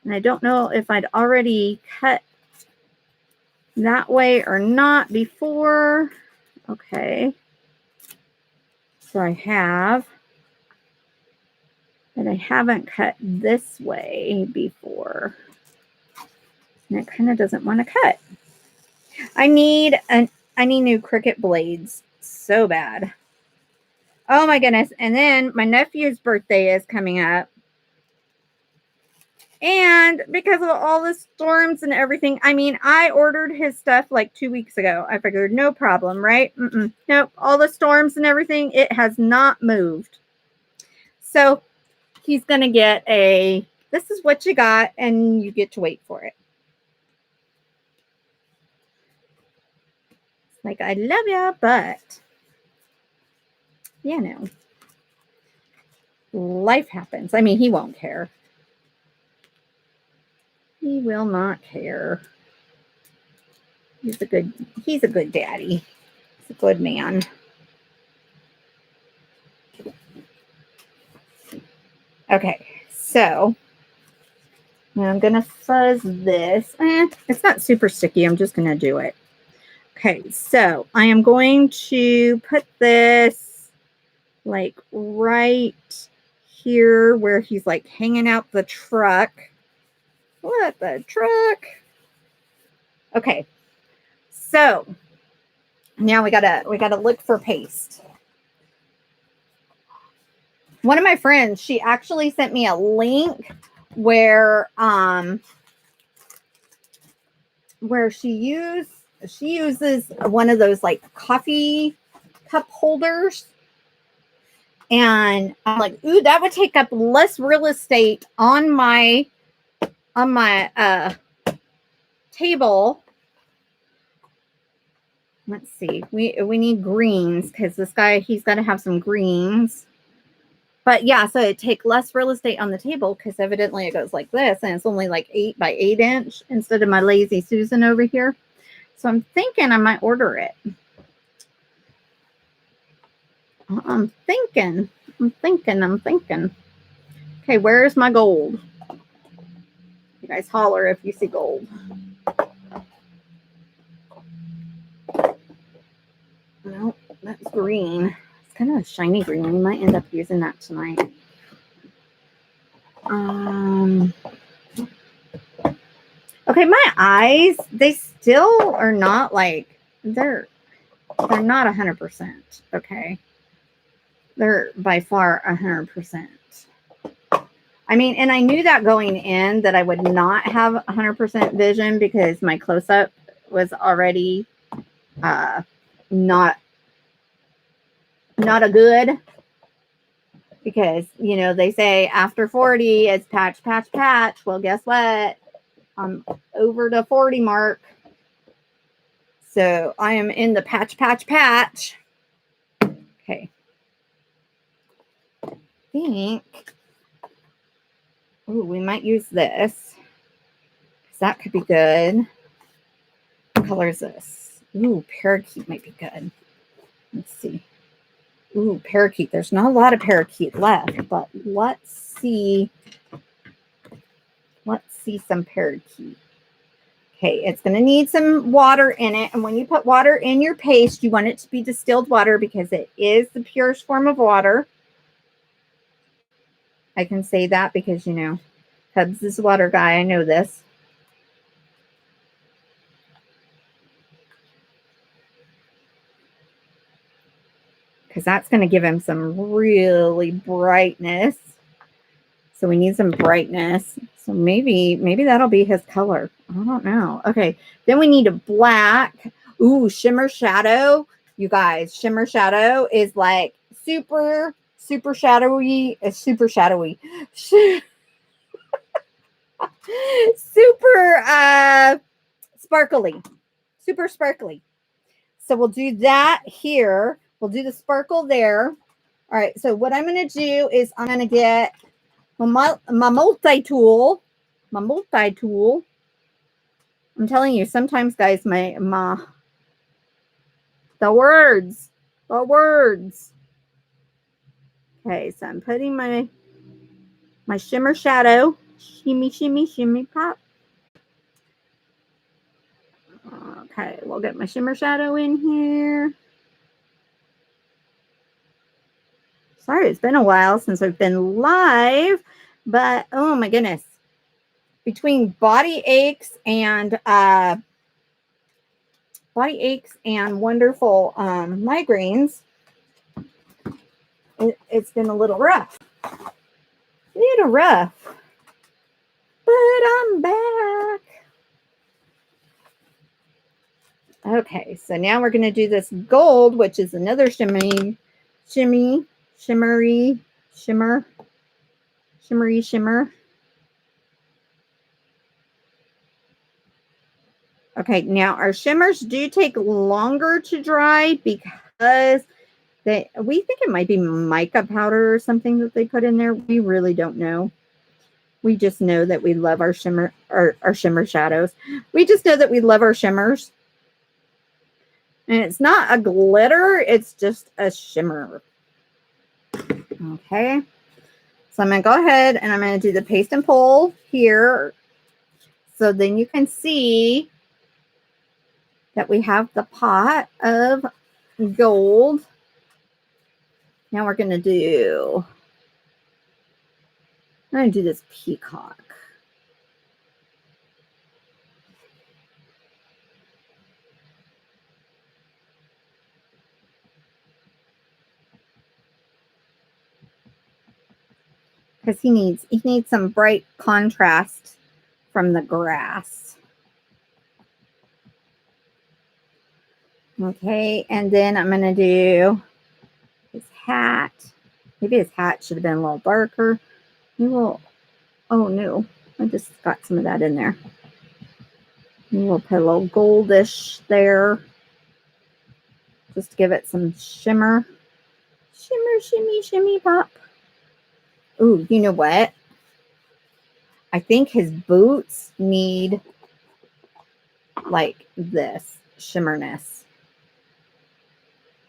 And I don't know if I'd already cut that way or not before. Okay. So I have. But I haven't cut this way before. And it kind of doesn't want to cut. I need new Cricut blades so bad. Oh my goodness. And then my nephew's birthday is coming up. And because of all the storms and everything, I mean, I ordered his stuff like 2 weeks ago. I figured no problem, right? Nope. All the storms and everything, it has not moved. So he's going to get this is what you got, and you get to wait for it. Like, I love ya, but life happens. I mean, he won't care. He will not care. He's a good daddy. He's a good man. Okay, so now I'm gonna fuzz this. It's not super sticky. I'm just gonna do it. Okay, so I am going to put this like right here where he's like hanging out the truck. What the truck? Okay, so now we gotta look for paste. One of my friends, she actually sent me a link where she uses one of those like coffee cup holders. And I'm like, ooh, that would take up less real estate on my table. Let's see. We need greens because this guy, he's got to have some greens. But yeah, so it take less real estate on the table because evidently it goes like this, and it's only like 8 by 8 inch instead of my lazy Susan over here. So I'm thinking I might order it. I'm thinking. Okay, where's my gold? You guys holler if you see gold. No, that's green. It's kind of a shiny green. We might end up using that tonight. Okay, my eyes, they still are not like, they're not 100%, okay? They're by far 100%. I mean, and I knew that going in that I would not have 100% vision because my close-up was already not a good, because, you know, they say after 40 it's patch, patch, patch. Well, guess what? I'm over the 40 mark. So I am in the patch, patch, patch. Okay. I think, ooh, we might use this. That could be good. What color is this? Ooh, parakeet might be good. Let's see. Ooh, parakeet. There's not a lot of parakeet left, but let's see. Let's see some parakeet. Okay, it's going to need some water in it. And when you put water in your paste, you want it to be distilled water because it is the purest form of water. I can say that because, you know, Hubs is a water guy. I know this. Because that's going to give him some really brightness. So we need some brightness. So maybe that'll be his color. I don't know. Okay. Then we need a black. Ooh, shimmer shadow. You guys, shimmer shadow is like super shadowy. Super shadowy. Super sparkly. Super sparkly. So we'll do that here. We'll do the sparkle there. All right. So what I'm going to do is I'm going to get my multi-tool. I'm telling you, sometimes, guys, the words. Okay, so I'm putting my shimmer shadow. Shimmy, shimmy, shimmy, pop. Okay, we'll get my shimmer shadow in here. Sorry, it's been a while since I've been live, but oh my goodness. Between body aches and wonderful migraines, it's been a little rough. But I'm back. Okay, so now we're going to do this gold, which is another shimmer. Okay, now our shimmers do take longer to dry because we think it might be mica powder or something that they put in there. We really don't know. We just know that we love our shimmer shadows. We just know that we love our shimmers. And it's not a glitter, it's just a shimmer. Okay. So I'm going to go ahead and I'm going to do the paste and pull here. So then you can see that we have the pot of gold. Now we're going to do, I'm going to do this peacock. Because he needs some bright contrast from the grass. Okay, and then I'm going to do his hat. Maybe his hat should have been a little darker. Maybe we'll, oh no, I just got some of that in there. Maybe we'll put a little goldish there. Just to give it some shimmer. Shimmer, shimmy, shimmy, pop. Ooh, you know what? I think his boots need like this shimmerness.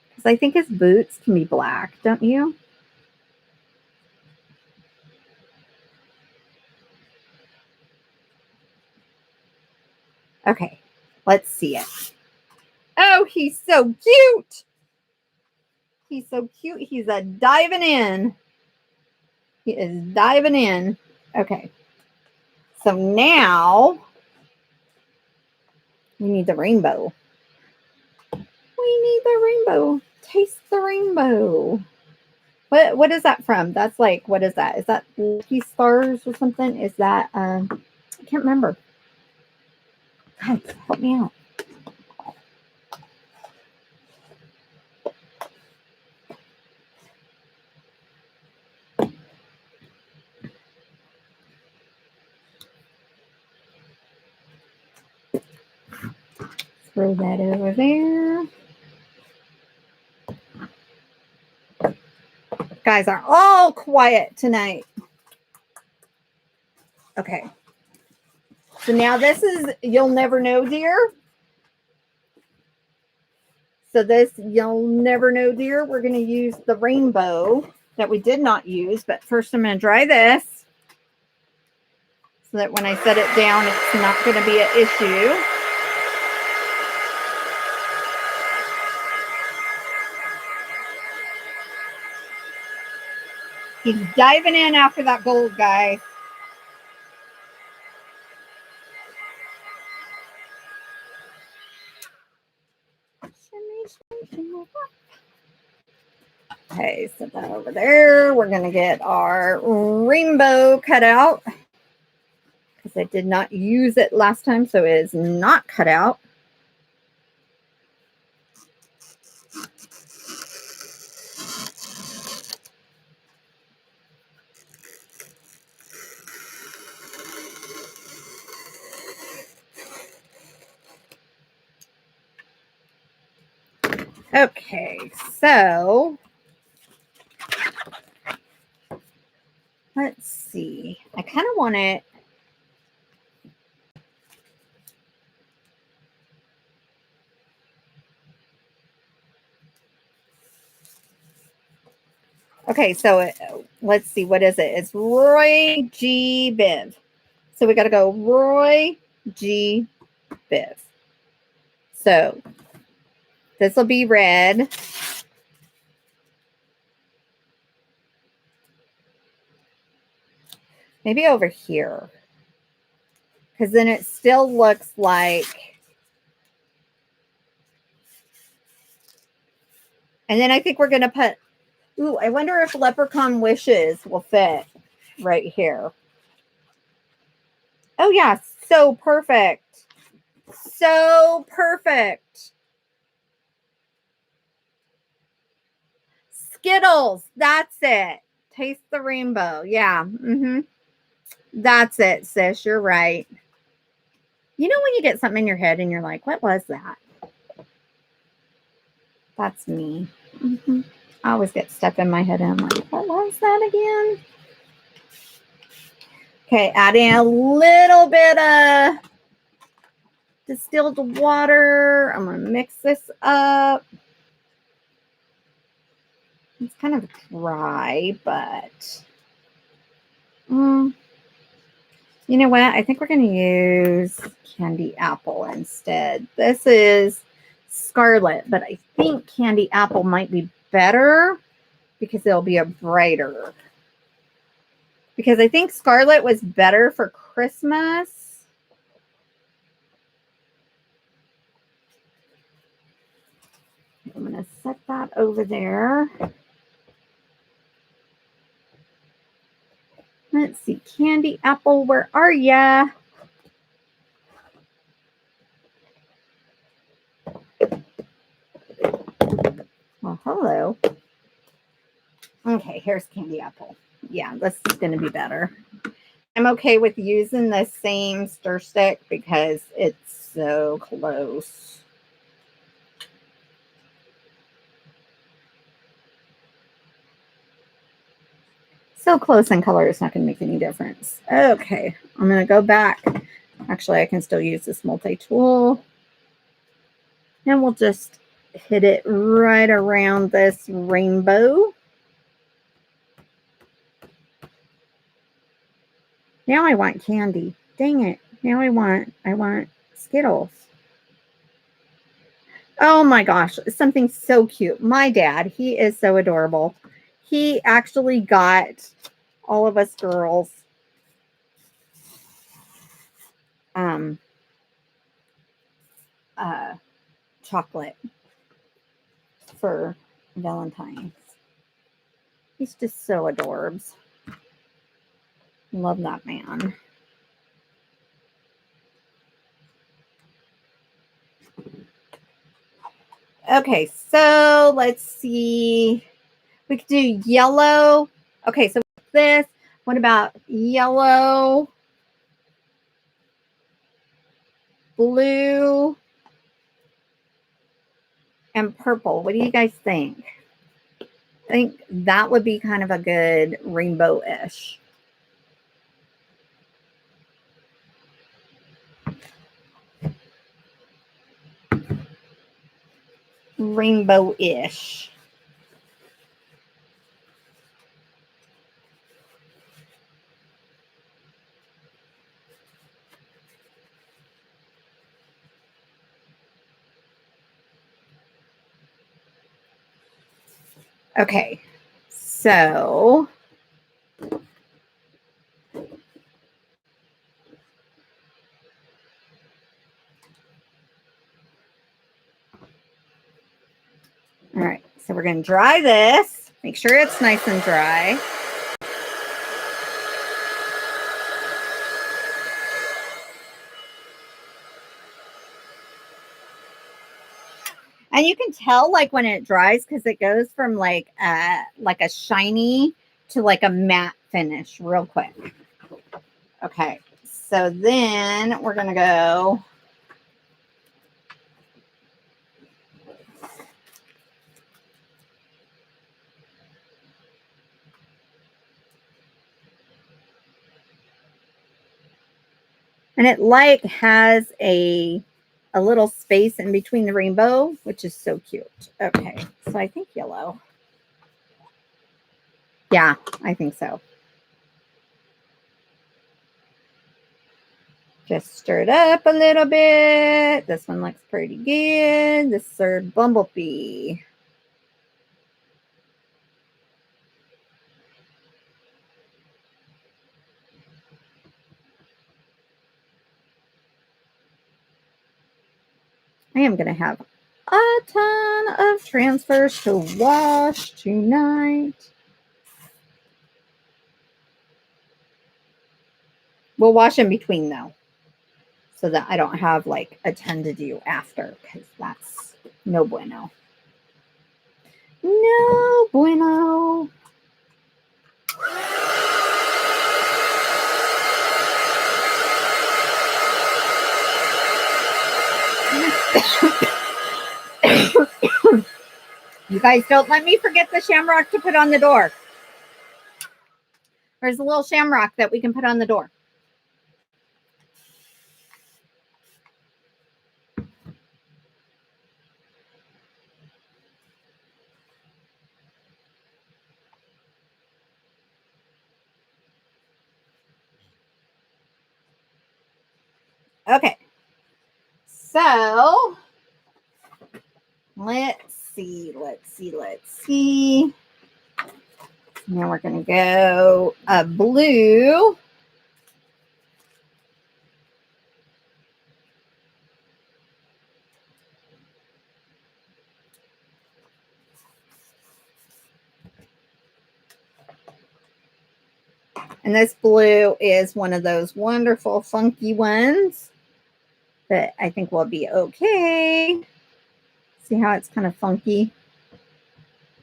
Because I think his boots can be black, don't you? Okay, let's see it. Oh, he's so cute. He's so cute. He's a diving in. He is diving in. Okay. So now we need the rainbow. We need the rainbow. Taste the rainbow. What is that from? That's like, what is that? Is that Lucky Stars or something? Is that I can't remember. God, help me out. Throw that over there. Guys are all quiet tonight. Okay. So now this is You'll Never Know, Dear. So this You'll Never Know, Dear, we're going to use the rainbow that we did not use. But first I'm going to dry this so that when I set it down, it's not going to be an issue. He's diving in after that gold, guy. Okay, set that over there. We're going to get our rainbow cut out because I did not use it last time, so it is not cut out. Okay, so let's see. I kind of want it. Okay, so let's see. What is it? It's Roy G. Biv. So we got to go Roy G. Biv. So this will be red. Maybe over here. Because then it still looks like. And then I think we're going to put. Ooh, I wonder if Leprechaun Wishes will fit right here. Oh, yeah. So perfect. So perfect. Skittles. That's it. Taste the rainbow. Yeah. Mm-hmm. That's it, sis. You're right. You know when you get something in your head and you're like, what was that? That's me. Mm-hmm. I always get stuck in my head and I'm like, what was that again? Okay, adding a little bit of distilled water. I'm going to mix this up. It's kind of dry, but you know what? I think we're going to use candy apple instead. This is scarlet, but I think candy apple might be better because it'll be a brighter. Because I think scarlet was better for Christmas. I'm going to set that over there. Let's see. Candy apple, where are ya? Oh, hello. Okay, here's candy apple. Yeah, this is going to be better. I'm okay with using the same stir stick because it's so close. So close in color, it's not going to make any difference. Okay, I'm going to go back. Actually, I can still use this multi-tool. And we'll just hit it right around this rainbow. Now I want candy. Dang it. Now I want Skittles. Oh my gosh, something so cute. My dad, he is so adorable. He actually got all of us girls chocolate for Valentine's. He's just so adorbs. Love that man. Okay, so let's see. We could do yellow. Okay, so this. What about yellow, blue, and purple? What do you guys think? I think that would be kind of a good rainbow-ish. Rainbow-ish. Okay, so all right, so we're going to dry this. Make sure it's nice and dry. And you can tell like when it dries because it goes from like a shiny to like a matte finish real quick. Okay, so then we're going to go and it like has a little space in between the rainbow, which is so cute. Okay, so I think yellow. Yeah, I think so. Just stir it up a little bit. This one looks pretty good. This is our bumblebee. I am going to have a ton of transfers to wash tonight. We'll wash in between though, so that I don't have like a ton to do after, because that's no bueno. No bueno. You guys don't let me forget the shamrock to put on the door. There's a little shamrock that we can put on the door. Okay. So let's see. Now we're going to go blue. And this blue is one of those wonderful funky ones that I think will be okay. See how it's kind of funky?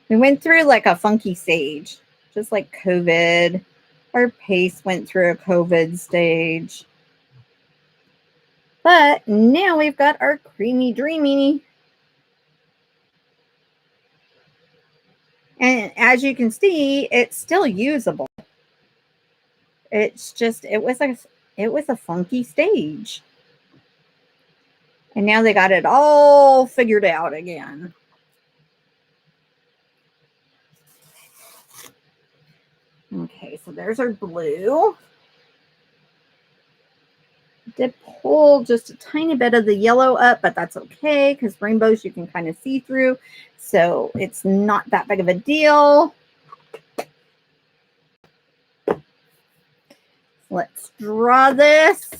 We went through like a funky stage, just like COVID. Our paste went through a COVID stage. But now we've got our creamy dreamy. And as you can see, it's still usable. It's just it was a funky stage. And now they got it all figured out again. Okay, so there's our blue. Did pull just a tiny bit of the yellow up, but that's okay because rainbows you can kind of see through. So it's not that big of a deal. Let's draw this.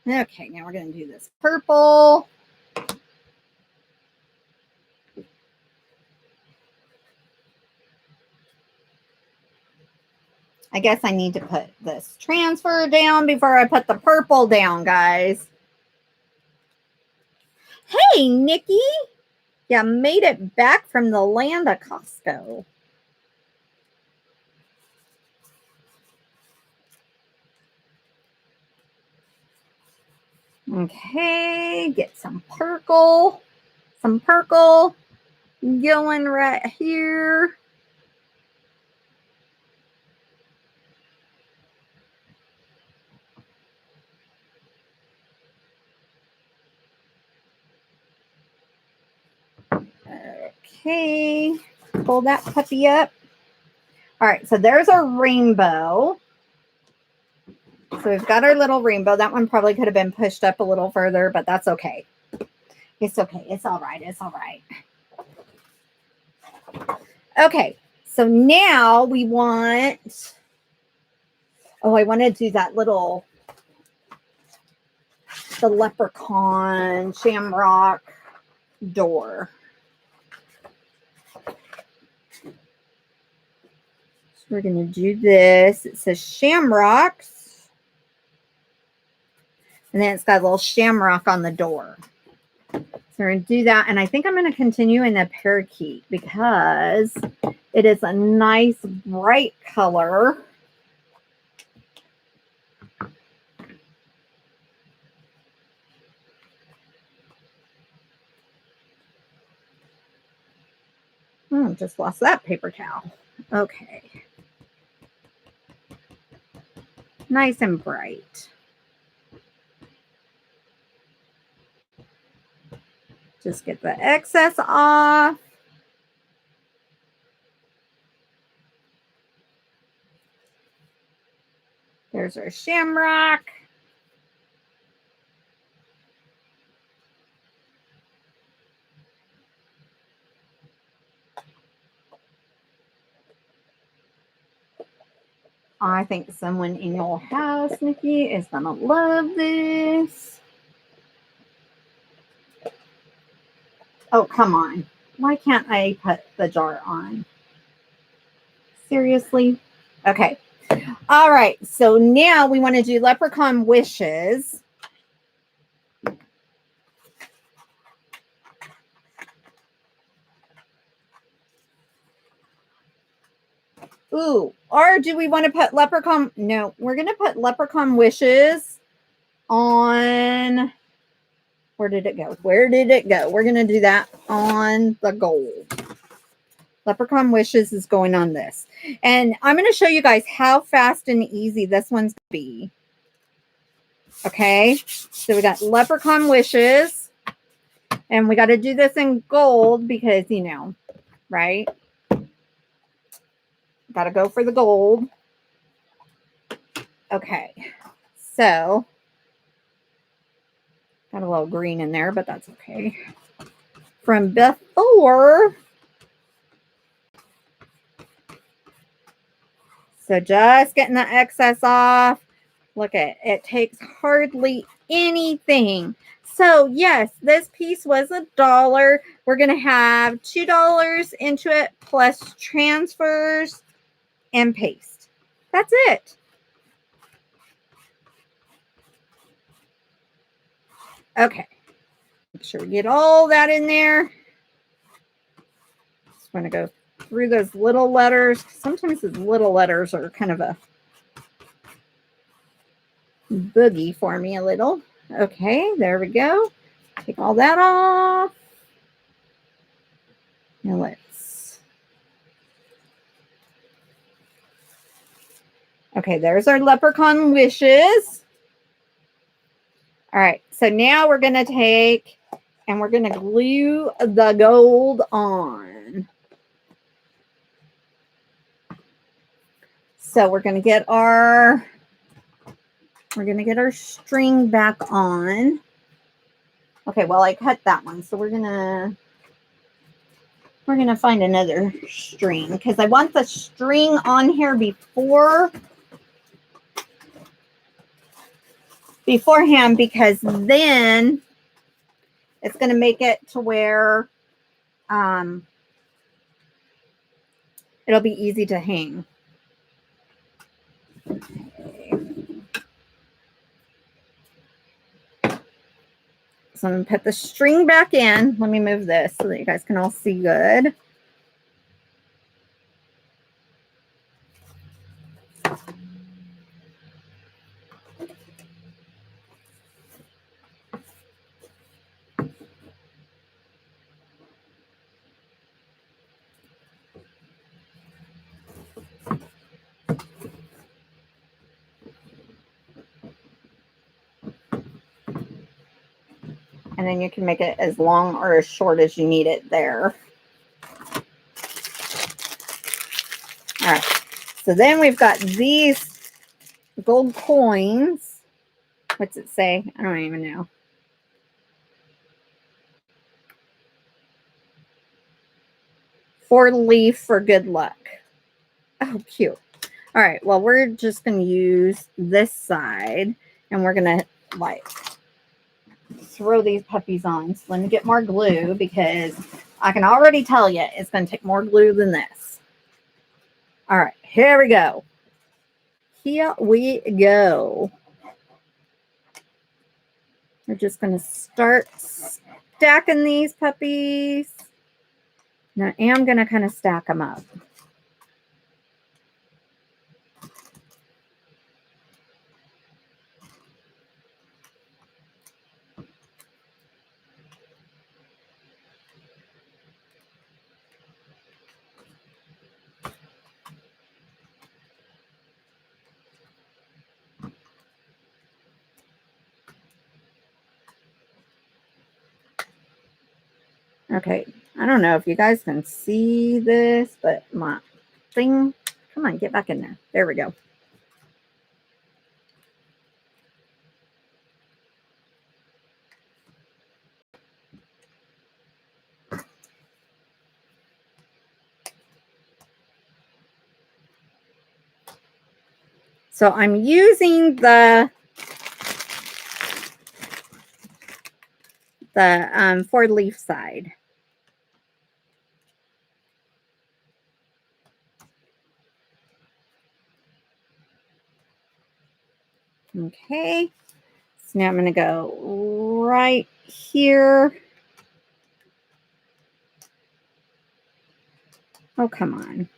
Okay, now we're going to do this purple. I guess I need to put this transfer down before I put the purple down, guys. Hey, Nikki. You made it back from the land of Costco. Okay, get some purple. Some purple going right here. Okay, pull that puppy up. All right, so there's our rainbow. So we've got our little rainbow. That one probably could have been pushed up a little further, but that's okay. It's okay. It's all right. It's all right. Okay, so now we want, oh, I want to do that little, the Leprechaun Shamrock door. So we're going to do this. It says Shamrocks. And then it's got a little shamrock on the door. So we're going to do that. And I think I'm going to continue in the parakeet because it is a nice bright color. Oh, just lost that paper towel. Okay. Nice and bright. Just get the excess off. There's our shamrock. I think someone in your house, Nikki, is going to love this. Oh, come on. Why can't I put the jar on? Seriously? Okay. All right. So now we want to do Leprechaun Wishes. Ooh, or do we want to put Leprechaun? No, we're going to put Leprechaun Wishes on. Where did it go? Where did it go? We're going to do that on the gold. Leprechaun Wishes is going on this. And I'm going to show you guys how fast and easy this one's going to be. Okay, so we got Leprechaun Wishes. And we got to do this in gold because, you know, right? Got to go for the gold. Okay, so got a little green in there, but that's okay. From before. So just getting the excess off. Look at it. It takes hardly anything. So yes, this piece was $1. We're going to have $2 into it plus transfers. and paste. That's it. Okay. Make sure we get all that in there. Just want to go through those little letters. Sometimes those little letters are kind of a boogie for me a little. Okay, there we go. Take all that off. Now let's. Okay, there's our Leprechaun Wishes. All right, so now we're going to take and we're going to glue the gold on. So we're going to get our string back on. Okay, well, I cut that one, so we're gonna find another string because I want the string on here beforehand, because then it's gonna make it to where it'll be easy to hang. Okay. So I'm going to put the string back in. Let me move this so that you guys can all see good. And then you can make it as long or as short as you need it there. All right. So then we've got these gold coins. What's it say? I don't even know. Four-leaf for good luck. Oh, cute. All right. Well, we're just going to use this side, and we're going to like throw these puppies on. So let me get more glue because I can already tell you it's going to take more glue than this. All right, here we go. Here we go. We're just going to start stacking these puppies. Now I am going to kind of stack them up. Okay, I don't know if you guys can see this, but my thing, come on, get back in there. There we go. So I'm using the four-leaf side. Okay, so now I'm going to go right here. Oh, come on.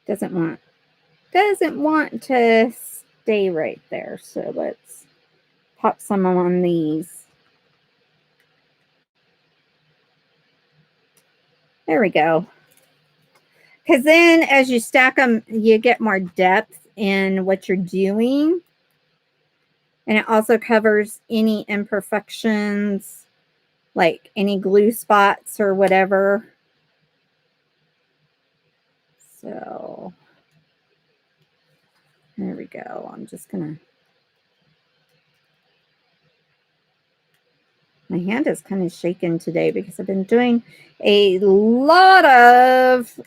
Doesn't want to stay right there. So let's pop some on these. There we go. Because then as you stack them, you get more depth in what you're doing. And it also covers any imperfections, like any glue spots or whatever. So there we go. I'm just going to. My hand is kind of shaking today because I've been doing a lot of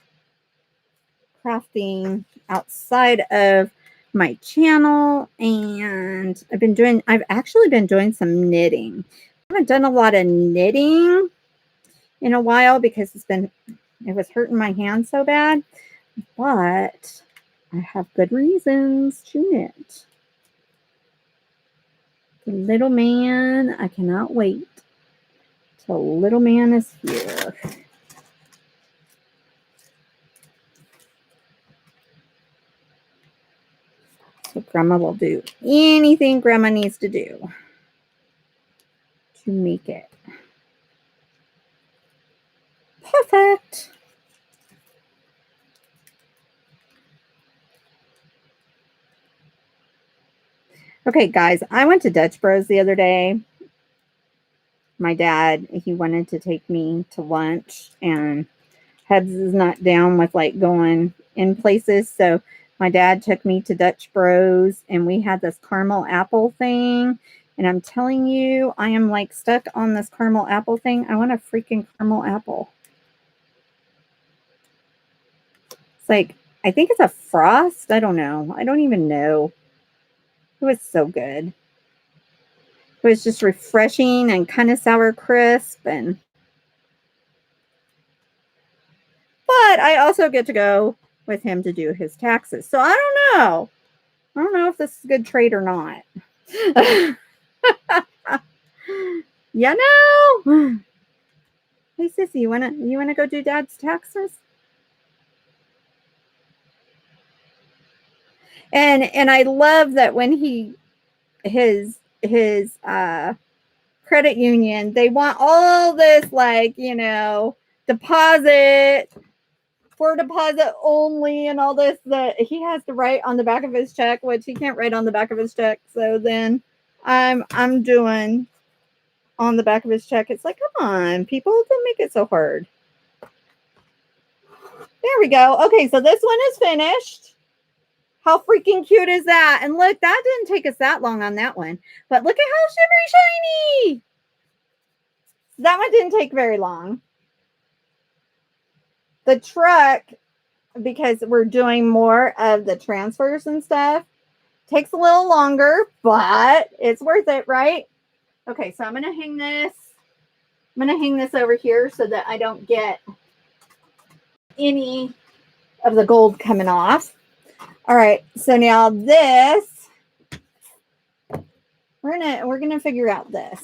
crafting outside of my channel, and I've actually been doing some knitting. I haven't done a lot of knitting in a while because it was hurting my hand so bad, but I have good reasons to knit. The little man, I cannot wait till little man is here. So Grandma will do anything Grandma needs to do to make it perfect. Okay, guys, I went to Dutch Bros the other day. My dad, he wanted to take me to lunch, and Hebs is not down with like going in places. So my dad took me to Dutch Bros, and we had this caramel apple thing. And I'm telling you, I am like stuck on this caramel apple thing. I want a freaking caramel apple. It's like, I think it's a frost. I don't know. I don't even know. It was so good. It was just refreshing and kind of sour crisp. But I also get to go with him to do his taxes. So I don't know. I don't know if this is a good trade or not. You know. Hey Sissy, you wanna go do Dad's taxes? And I love that when his credit union, they want all this like, deposit for deposit only and all this that he has to write on the back of his check, which he can't write on the back of his check. So then I'm doing on the back of his check. It's like, come on, people, don't make it so hard. There we go. Okay, so this one is finished. How freaking cute is that? And look, that didn't take us that long on that one. But look at how shimmery shiny. That one didn't take very long. The truck, because we're doing more of the transfers and stuff, takes a little longer, but it's worth it, right? Okay, so I'm going to hang this. I'm going to hang this over here so that I don't get any of the gold coming off. All right, so now this, we're gonna figure out this.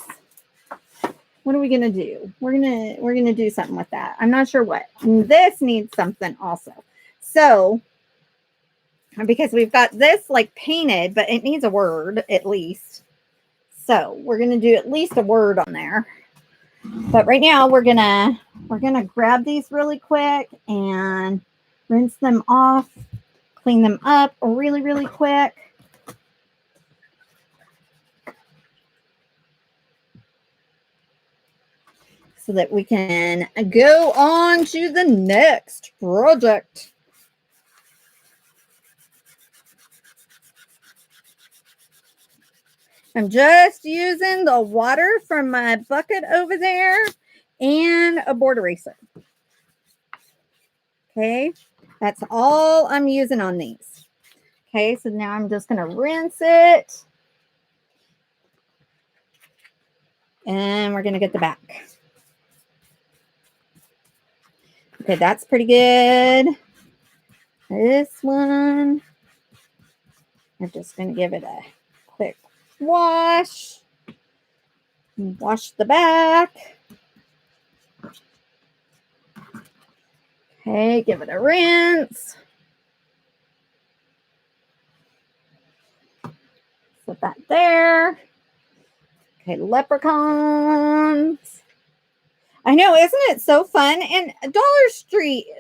What are we gonna do? We're gonna do something with that. I'm not sure what. And this needs something also. So, because we've got this like painted, but it needs a word at least. So we're gonna do at least a word on there. But right now we're gonna grab these really quick and rinse them off. Clean them up really, really quick. So that we can go on to the next project. I'm just using the water from my bucket over there and a board eraser. Okay, that's all I'm using on these. Okay, so now I'm just going to rinse it. And we're going to get the back. Okay, that's pretty good. This one, I'm just going to give it a quick wash. Wash the back. Okay, give it a rinse. Put that there. Okay, leprechauns. I know, isn't it so fun? And Dollar Tree,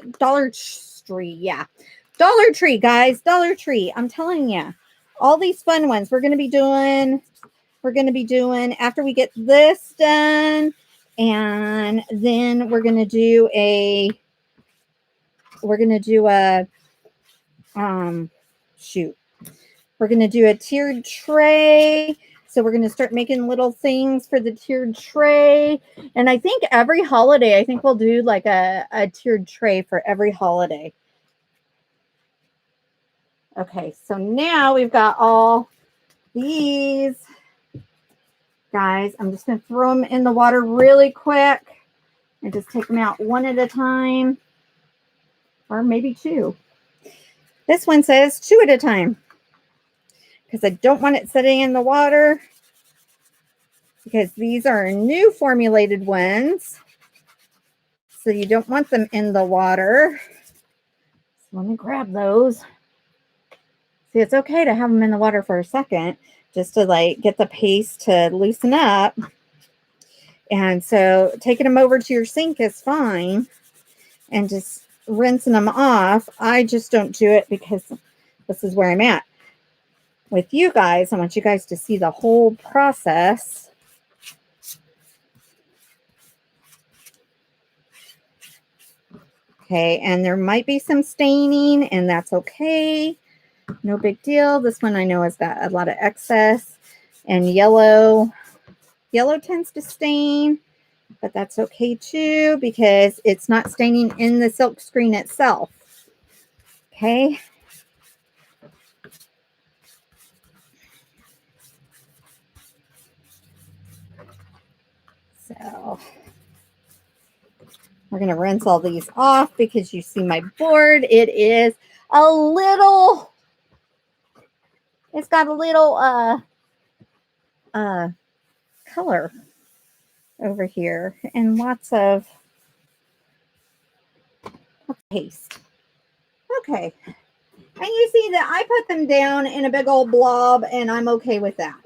guys, Dollar Tree. I'm telling you, all these fun ones we're going to be doing after we get this done, and then we're going to do a tiered tray. So we're going to start making little things for the tiered tray. And I think every holiday, we'll do like a tiered tray for every holiday. Okay, so now we've got all these. Guys, I'm just going to throw them in the water really quick and just take them out one at a time. Or maybe two. This one says 2 at a time because I don't want it sitting in the water because these are new formulated ones. So you don't want them in the water. So let me grab those. See, it's okay to have them in the water for a second just to like get the paste to loosen up. And so taking them over to your sink is fine and just rinsing them off. I just don't do it because this is where I'm at. With you guys, I want you guys to see the whole process. Okay, and there might be some staining, and that's okay. No big deal. This one I know has got a lot of excess, and yellow tends to stain, but that's okay too because it's not staining in the silk screen itself. Okay. So we're going to rinse all these off because you see my board. It is a little, it's got a little color over here and lots of paste. Okay. And you see that I put them down in a big old blob and I'm okay with that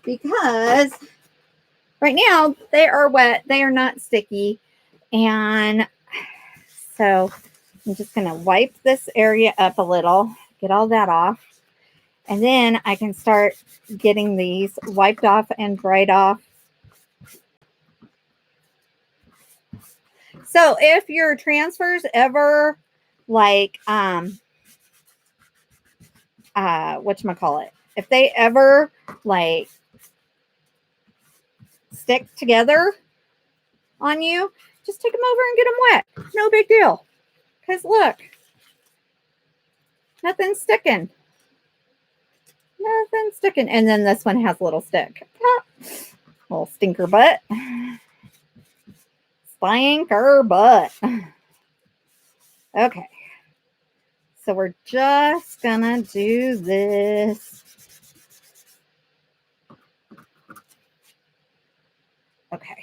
because right now they are wet. They are not sticky. And so I'm just going to wipe this area up a little, get all that off. And then I can start getting these wiped off and dried off. So if your transfers ever like, whatchamacallit, if they ever like stick together on you, just take them over and get them wet. No big deal. Because look, nothing's sticking. Nothing's sticking. And then this one has a little stick. Little stinker butt. Stinker butt. Okay. So we're just gonna do this. Okay.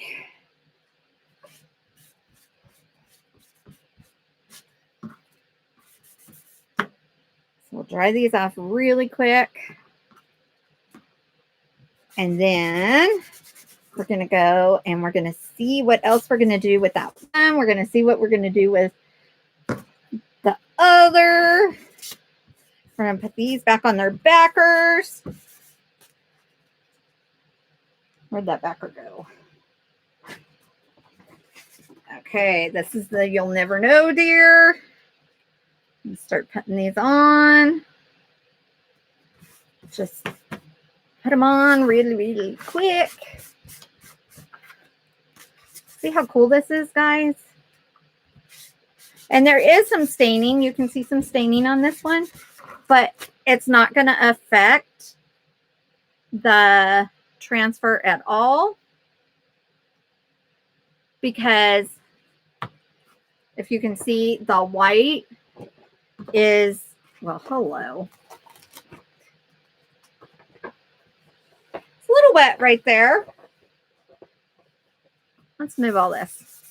So we'll dry these off really quick. And then we're going to go and we're going to see what else we're going to do with that one. We're going to see what we're going to do with the other. We're going to put these back on their backers. Where'd that backer go? Okay, this is the You'll Never Know Dear. Let's start putting these on. Just put them on really, really quick. See how cool this is, guys? And there is some staining. You can see some staining on this one, but it's not going to affect the transfer at all because if you can see, the white is, well, hello. It's a little wet right there. Let's move all this.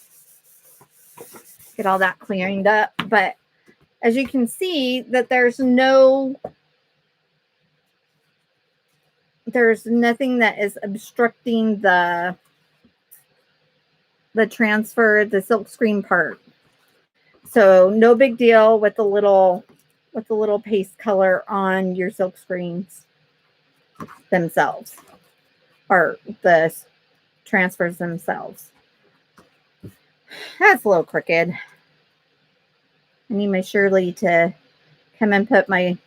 Get all that cleaned up. But as you can see that there's nothing that is obstructing the transfer, the silk screen part. So no big deal with the little paste color on your silk screens themselves or the transfers themselves. That's a little crooked. I need my Shirley to come and put my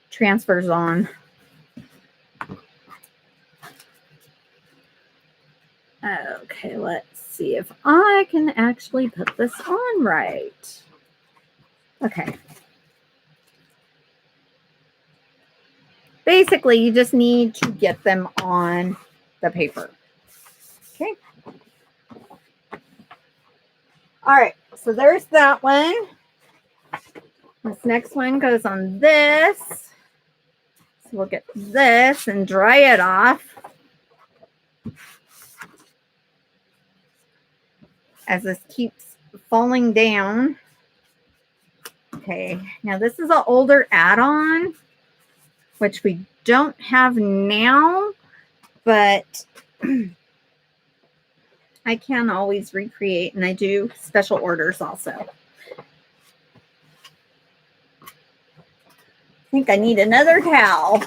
transfers on. Okay, let's see if I can actually put this on right. Okay. Basically, you just need to get them on the paper. Okay. All right, so there's that one. This next one goes on this. So we'll get this and dry it off. As this keeps falling down. Okay, now this is an older add-on, which we don't have now, but I can always recreate, and I do special orders also. I think I need another towel.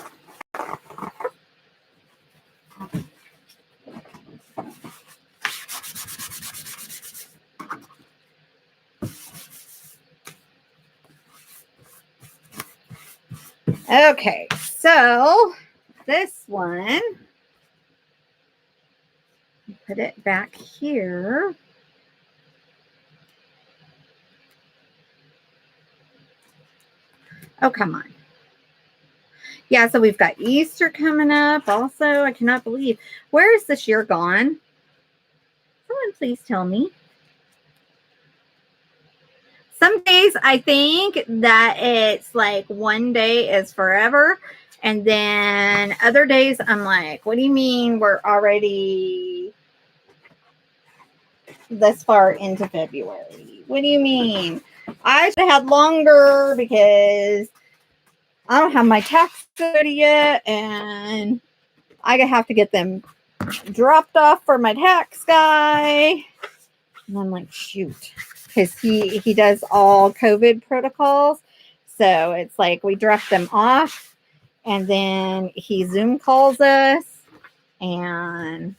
Okay, so this one, put it back here. Oh, come on. Yeah, so we've got Easter coming up also. I cannot believe. Where is this year gone? Someone please tell me. Some days I think that it's like one day is forever. And then other days I'm like, what do you mean we're already this far into February? What do you mean? I should have had longer because I don't have my tax ready yet. And I have to get them dropped off for my tax guy. And I'm like, shoot. Because he does all COVID protocols. So it's like we drop them off and then he Zoom calls us and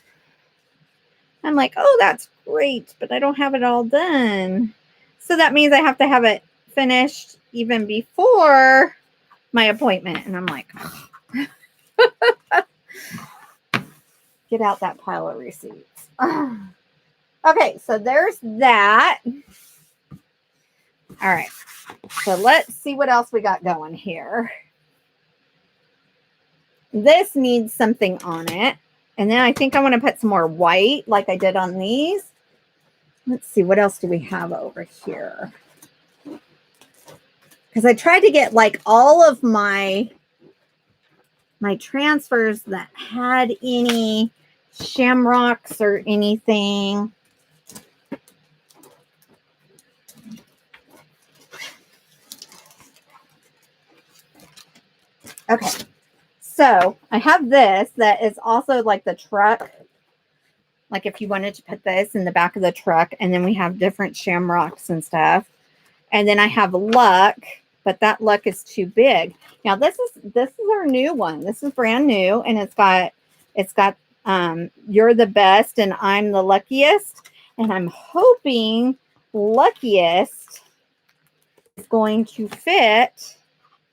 I'm like, oh, that's great, but I don't have it all done. So that means I have to have it finished even before my appointment. And I'm like, oh. Get out that pile of receipts. Okay, so there's that. All right, so let's see what else we got going here. This needs something on it. And then I think I want to put some more white like I did on these. Let's see, what else do we have over here? Because I tried to get like all of my transfers that had any shamrocks or anything. Okay, so I have this that is also like the truck. Like if you wanted to put this in the back of the truck, and then we have different shamrocks and stuff. And then I have luck, but that luck is too big. Now this is our new one. This is brand new, and it's got you're the best and I'm the luckiest. And I'm hoping luckiest is going to fit.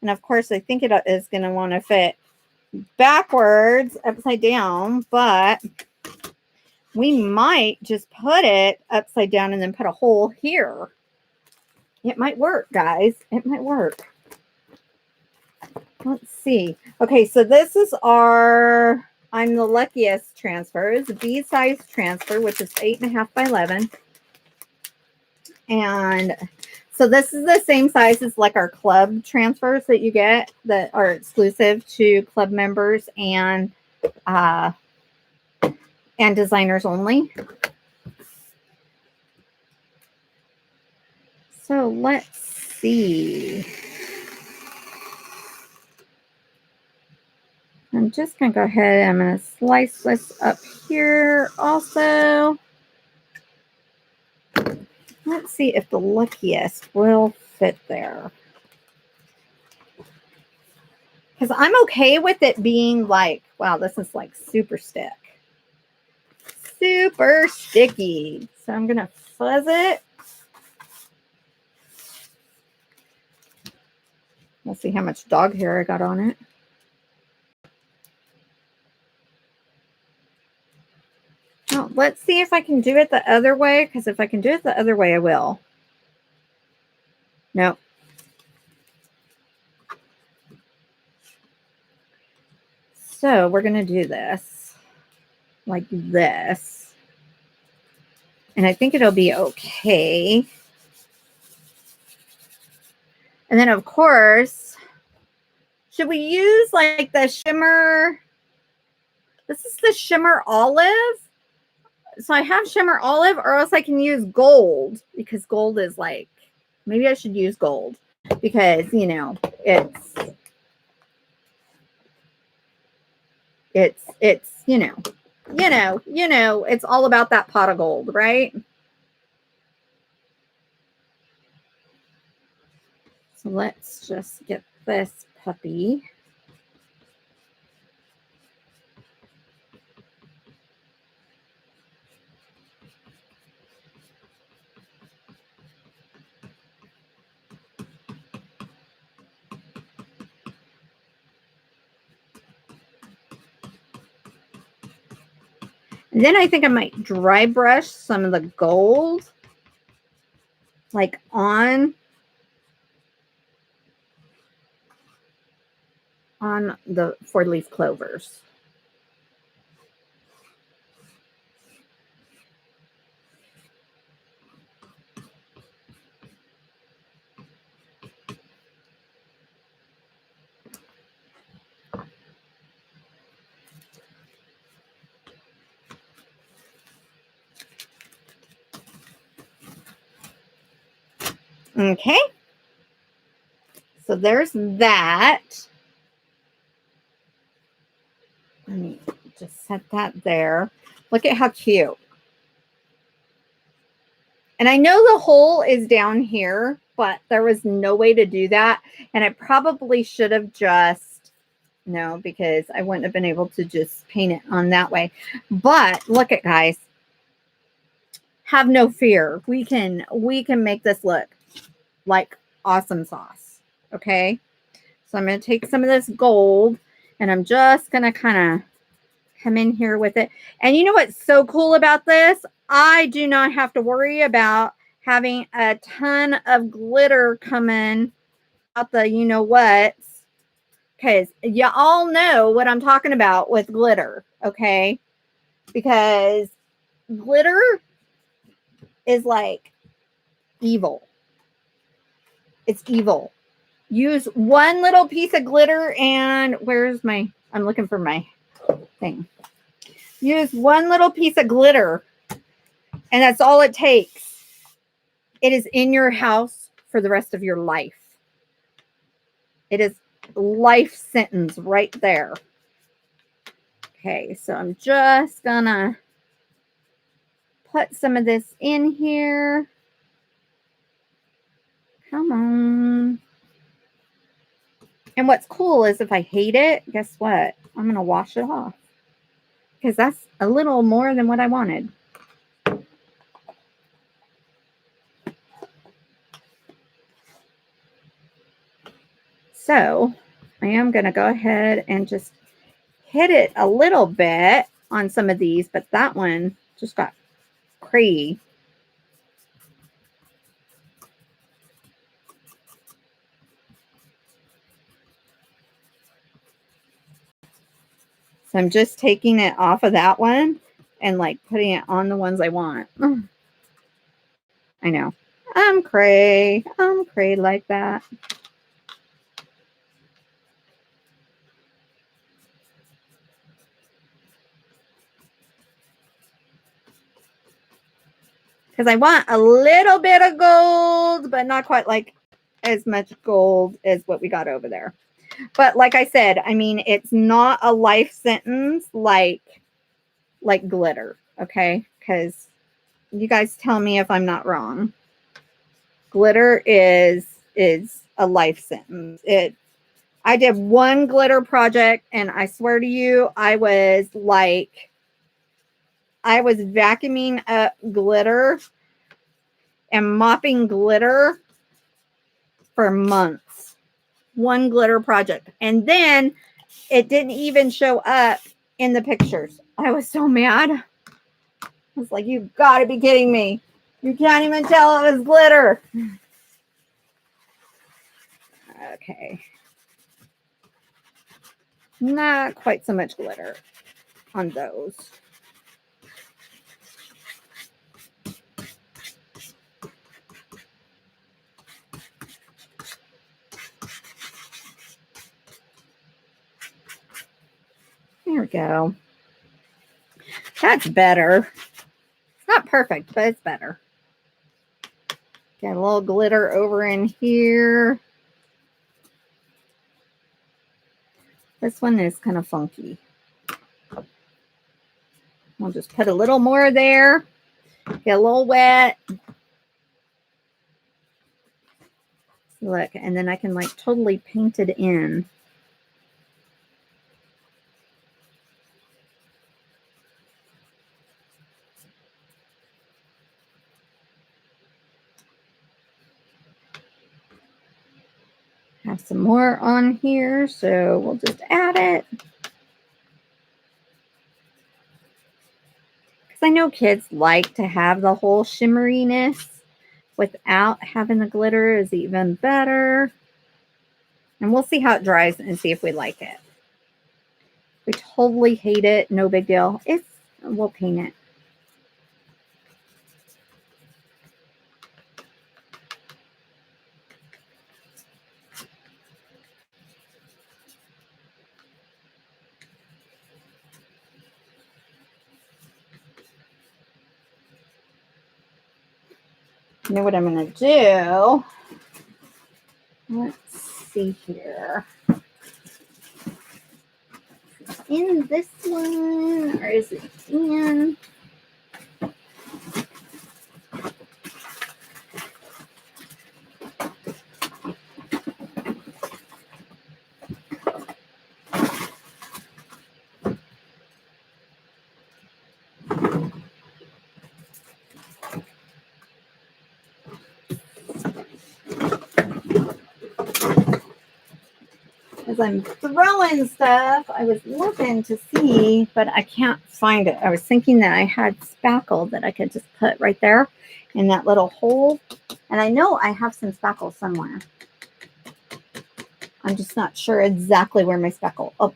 And of course, I think it is going to want to fit backwards, upside down, but we might just put it upside down and then put a hole here. It might work, guys. It might work. Let's see. Okay, so this is our I'm the luckiest transfer. It's a B-size transfer, which is 8.5 by 11. And so this is the same size as like our club transfers that you get that are exclusive to club members and designers only. So let's see. I'm just going to go ahead. I'm going to slice this up here also. Let's see if the luckiest will fit there. Because I'm okay with it being like, wow, this is like super stick. Super sticky. So I'm going to fuzz it. Let's see how much dog hair I got on it. Well, let's see if I can do it the other way, because if I can do it the other way, I will. Nope. So we're going to do this like this. And I think it'll be okay. And then, of course, should we use like the shimmer? This is the shimmer olive. So I have shimmer olive, or else I can use gold, because gold is like, maybe I should use gold because, you know, it's, you know, it's all about that pot of gold, right? So let's just get this puppy. And then I think I might dry brush some of the gold, like on the 4-leaf clovers. Okay. So there's that. Let me just set that there. Look at how cute. And I know the hole is down here, but there was no way to do that. And I probably should have just, no, because I wouldn't have been able to just paint it on that way. But look at, guys. Have no fear. We can make this look like awesome sauce. Okay. So I'm going to take some of this gold and I'm just going to kind of come in here with it. And you know what's so cool about this? I do not have to worry about having a ton of glitter coming out the you know what, because you all know what I'm talking about with glitter. Okay. Because glitter is like evil. It's evil. Use one little piece of glitter and where's my, I'm looking for my thing. Use one little piece of glitter and that's all it takes. It is in your house for the rest of your life. It is life sentence right there. Okay, so I'm just gonna put some of this in here. Come on. And what's cool is if I hate it, guess what? I'm going to wash it off. Because that's a little more than what I wanted. So I am going to go ahead and just hit it a little bit on some of these. But that one just got crazy. So I'm just taking it off of that one and like putting it on the ones I want. I know. I'm cray like that. Because I want a little bit of gold, but not quite like as much gold as what we got over there. But like I said, I mean, it's not a life sentence like glitter, okay? Because you guys tell me if I'm not wrong. Glitter is a life sentence. I did one glitter project, and I swear to you, I was vacuuming up glitter and mopping glitter for months. One glitter project. And then it didn't even show up in the pictures. I was so mad. I was like, you've got to be kidding me. You can't even tell it was glitter. Okay. Not quite so much glitter on those. There we go. That's better. It's not perfect, but it's better. Got a little glitter over in here. This one is kind of funky. I'll just put a little more there. Get a little wet. Look, and then I can like totally paint it in. Have some more on here, so we'll just add it. Because I know kids like to have the whole shimmeriness without having the glitter is even better. And we'll see how it dries and see if we like it. We totally hate it, no big deal. We'll paint it. You know what I'm going to do? Let's see here. In this one, or is it in? As I'm throwing stuff, I was looking to see, but I can't find it. I was thinking that I had spackle that I could just put right there in that little hole. And I know I have some spackle somewhere. I'm just not sure exactly where my spackle. Oh,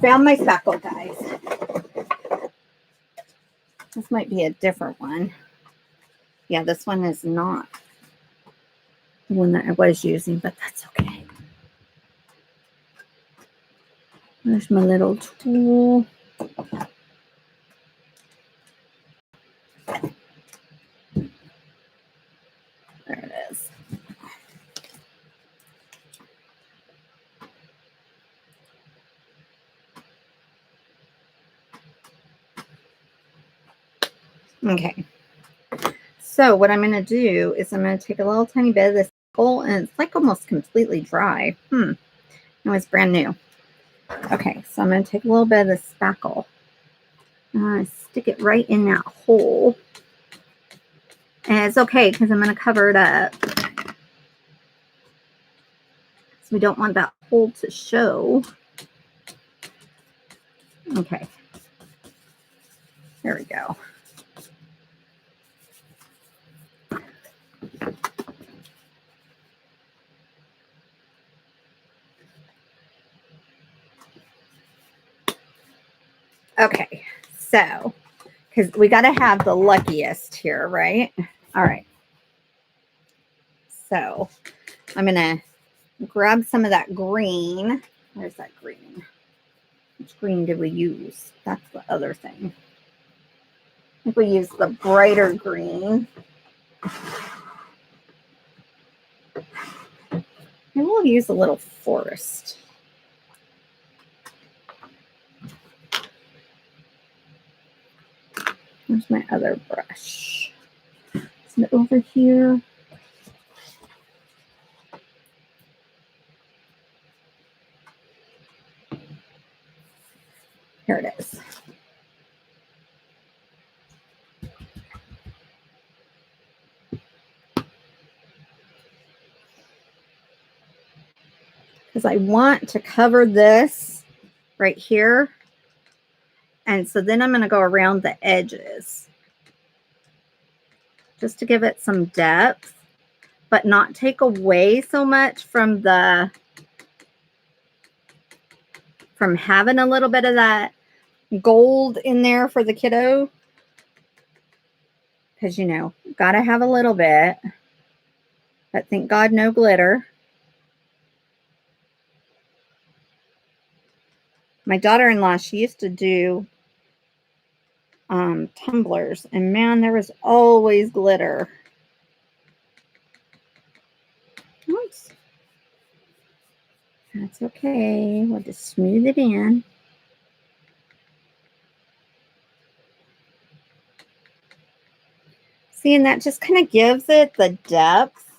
found my spackle, guys. This might be a different one. Yeah, this one is not the one that I was using, but that's okay. There's my little tool. There it is. Okay. So what I'm going to do is I'm going to take a little tiny bit of this coal, and it's like almost completely dry. No, it's brand new. Okay, so I'm going to take a little bit of this spackle. Stick it right in that hole. And it's okay because I'm going to cover it up. So we don't want that hole to show. Okay. There we go. Okay, so, because we got to have the luckiest here, right? All right. So, I'm going to grab some of that green. Where's that green? Which green did we use? That's the other thing. I think we used the brighter green. And we'll use a little forest. Where's my other brush? Is it over here? Here it is. Because I want to cover this right here. And so then I'm going to go around the edges just to give it some depth, but not take away so much from having a little bit of that gold in there for the kiddo. Because, you know, got to have a little bit. But thank God no glitter. My daughter-in-law, she used to do tumblers, and man, there was always glitter. Oops. That's okay. We'll just smooth it in. See, and that just kind of gives it the depth.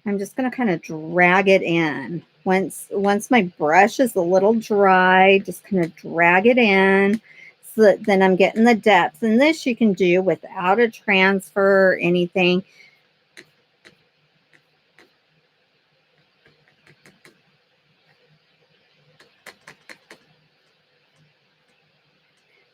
I'm just going to kind of drag it in. Once my brush is a little dry, just kind of drag it in so that then I'm getting the depth. And this you can do without a transfer or anything.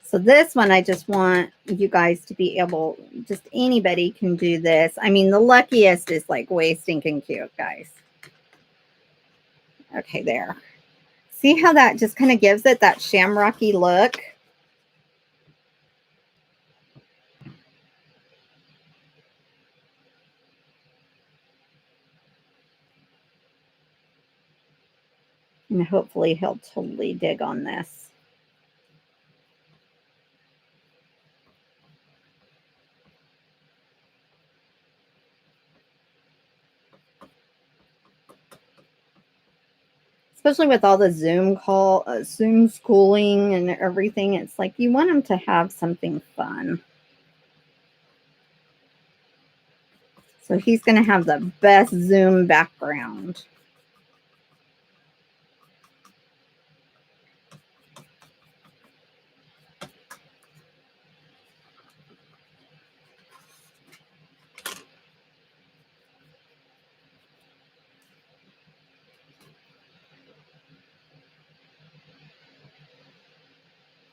So this one, I just want you guys to be able, just anybody can do this. I mean, the luckiest is like way stinking cute, guys. Okay, there. See how that just kind of gives it that shamrocky look? And hopefully he'll totally dig on this. Especially with all the Zoom schooling and everything, it's like you want them to have something fun. So he's going to have the best Zoom background.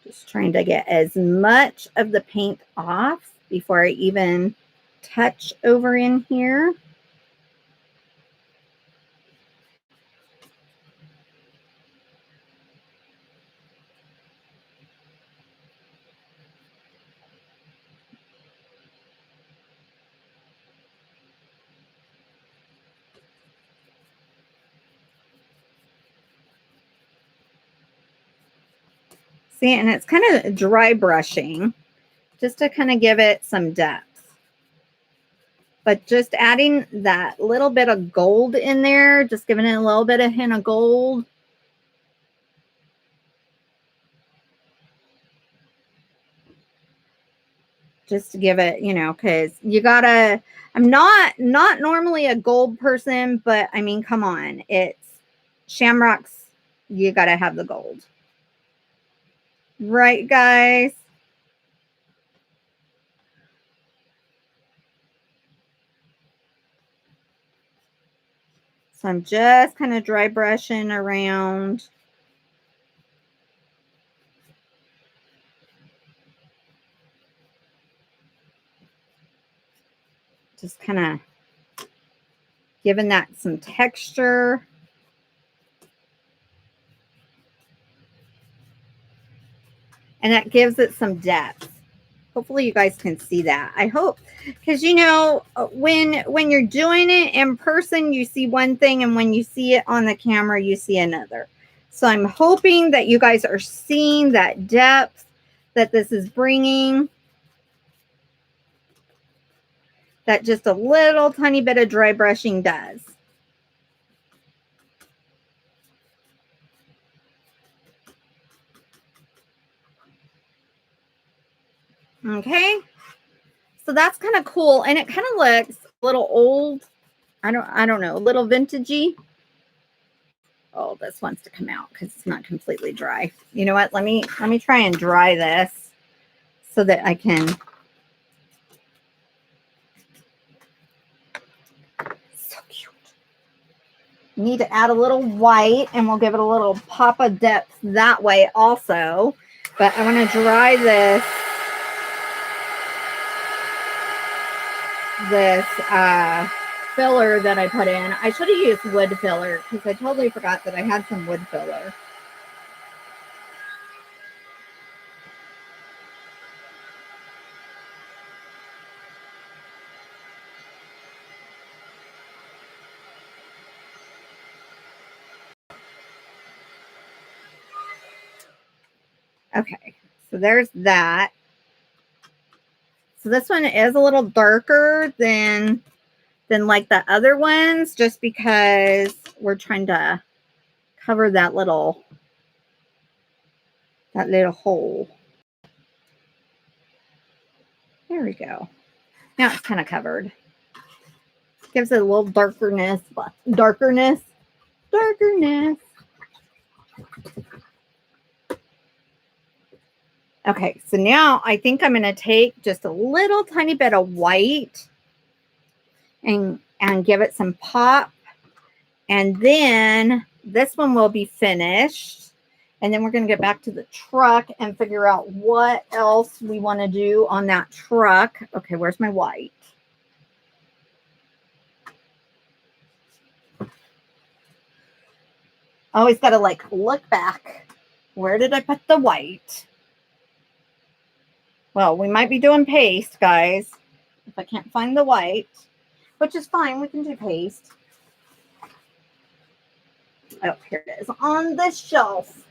Just trying to get as much of the paint off before I even touch over in here. See, and it's kind of dry brushing just to kind of give it some depth. But just adding that little bit of gold in there, just giving it a little bit of hint of gold. Just to give it, you know, because you gotta, I'm not normally a gold person, but I mean, come on, it's Shamrocks, you gotta have the gold. Right, guys? So I'm just kind of dry brushing around. Just kind of giving that some texture. And that gives it some depth. Hopefully you guys can see that. I hope, because you know, when you're doing it in person, you see one thing, and when you see it on the camera, you see another. So I'm hoping that you guys are seeing that depth that this is bringing, that just a little tiny bit of dry brushing does. Okay, so that's kind of cool, and it kind of looks a little old. I don't know, a little vintagey. Oh, this wants to come out because it's not completely dry. You know what? Let me try and dry this so that I can. So cute. Need to add a little white, and we'll give it a little pop of depth that way also. But I want to dry this filler that I put in. I should have used wood filler because I totally forgot that I had some wood filler. Okay, so there's that. So this one is a little darker than like the other ones, just because we're trying to cover that little hole. There we go. Now it's kind of covered. Gives it a little darkerness. Okay, so now I think I'm going to take just a little tiny bit of white and give it some pop. And then this one will be finished. And then we're going to get back to the truck and figure out what else we want to do on that truck. Okay, where's my white? Always got to like look back. Where did I put the white? Well, we might be doing paste, guys. If I can't find the white, which is fine, we can do paste. Oh, here it is on the shelf.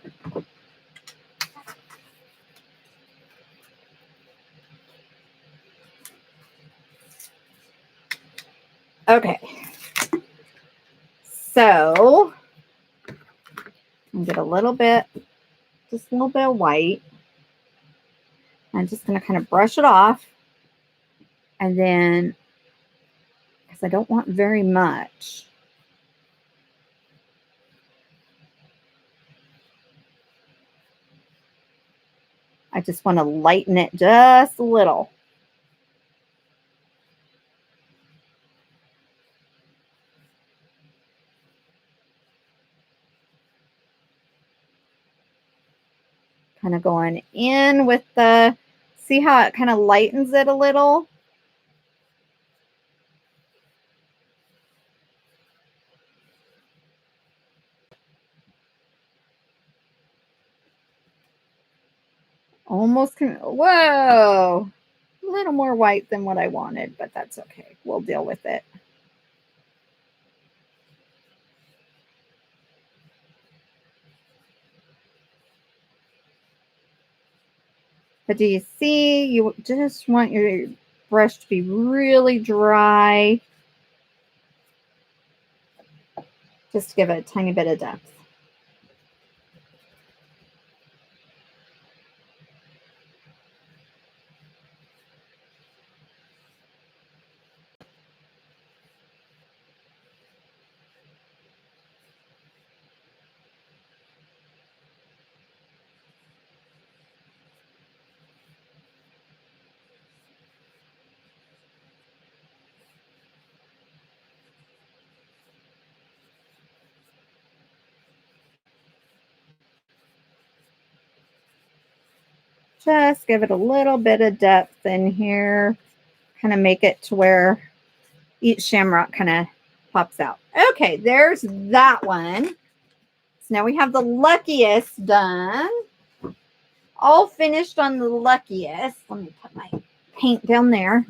Okay. So, I'm get a little bit, just a little bit of white. I'm just going to kind of brush it off. And then, because I don't want very much. I just want to lighten it just a little. Kind of going in with the, see how it kind of lightens it a little? Almost, whoa, a little more white than what I wanted, but that's okay. We'll deal with it. But do you see, you just want your brush to be really dry. Just to give it a tiny bit of depth. Just give it a little bit of depth in here. Kind of make it to where each shamrock kind of pops out. Okay, there's that one. So now we have the luckiest done. All finished on the luckiest. Let me put my paint down there.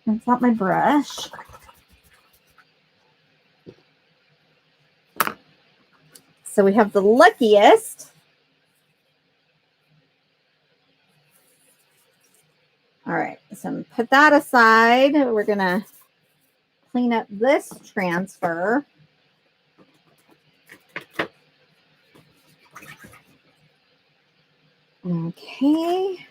That's not my brush. So we have the luckiest. All right, so I'm going to put that aside. We're going to clean up this transfer. Okay.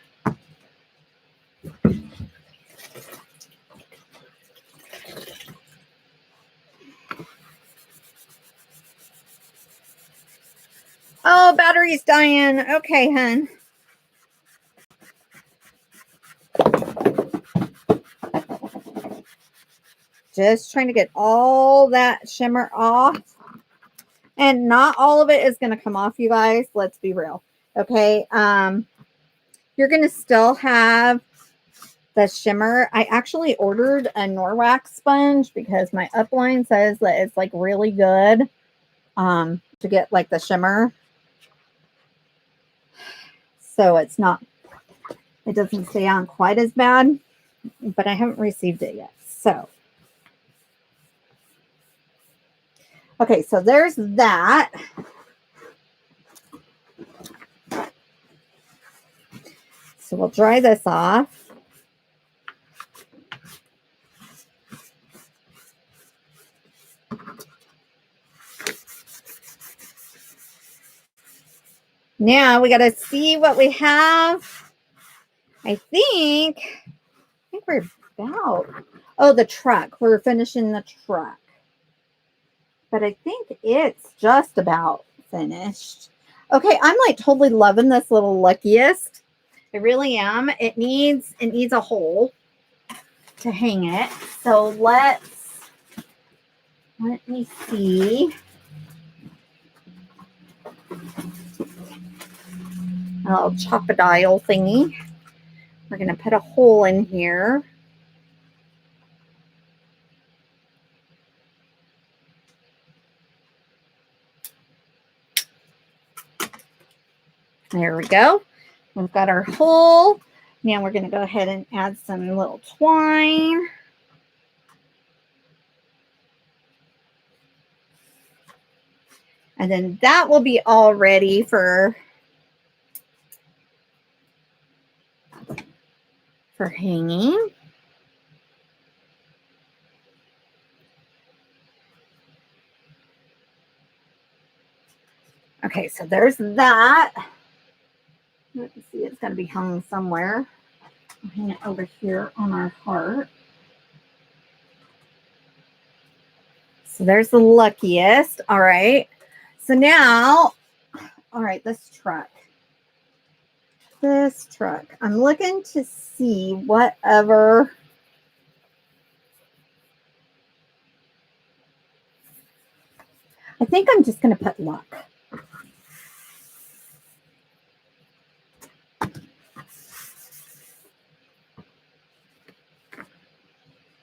Oh, battery's dying. Okay, hun. Just trying to get all that shimmer off. And not all of it is going to come off, you guys. Let's be real. Okay. You're going to still have the shimmer. I actually ordered a Norwax sponge because my upline says that it's like really good to get like the shimmer. So it's not, it doesn't stay on quite as bad, but I haven't received it yet. So, okay, so there's that. So we'll dry this off. Now we got to see what we have. I think we're about, oh, the truck. We're finishing the truck. But I think it's just about finished. Okay, I'm like totally loving this little luckiest. I really am. It needs a hole to hang it. So let me see. A little chop-a-dial thingy. We're going to put a hole in here. There we go. We've got our hole. Now we're going to go ahead and add some little twine. And then that will be all ready for hanging. Okay, so there's that. Let's see, it's going to be hung somewhere. I'll hang it over here on our heart. So there's the luckiest. All right. So now, all right, this truck. I'm looking to see whatever. I think I'm just going to put luck.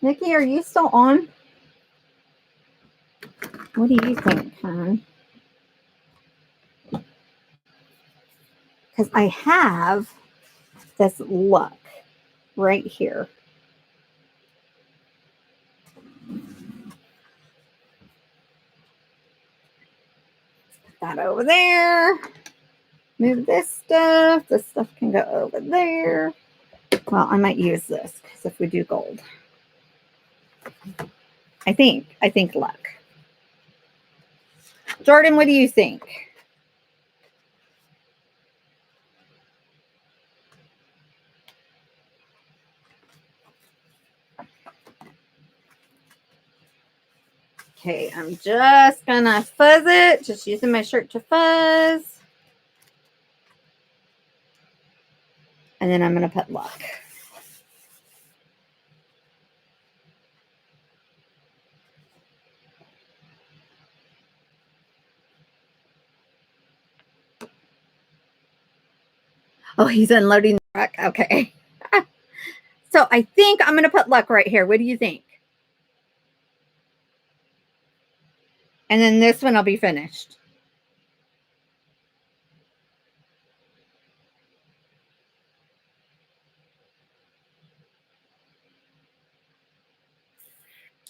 Nikki, are you still on? What do you think, hon? Because I have this luck right here. Put that over there. Move this stuff. This stuff can go over there. Well, I might use this because if we do gold. I think luck. Jordan, what do you think? Okay, I'm just gonna fuzz it. Just using my shirt to fuzz. And then I'm gonna put luck. Oh, he's unloading the truck. Okay. So I think I'm going to put luck right here. What do you think? And then this one will be finished.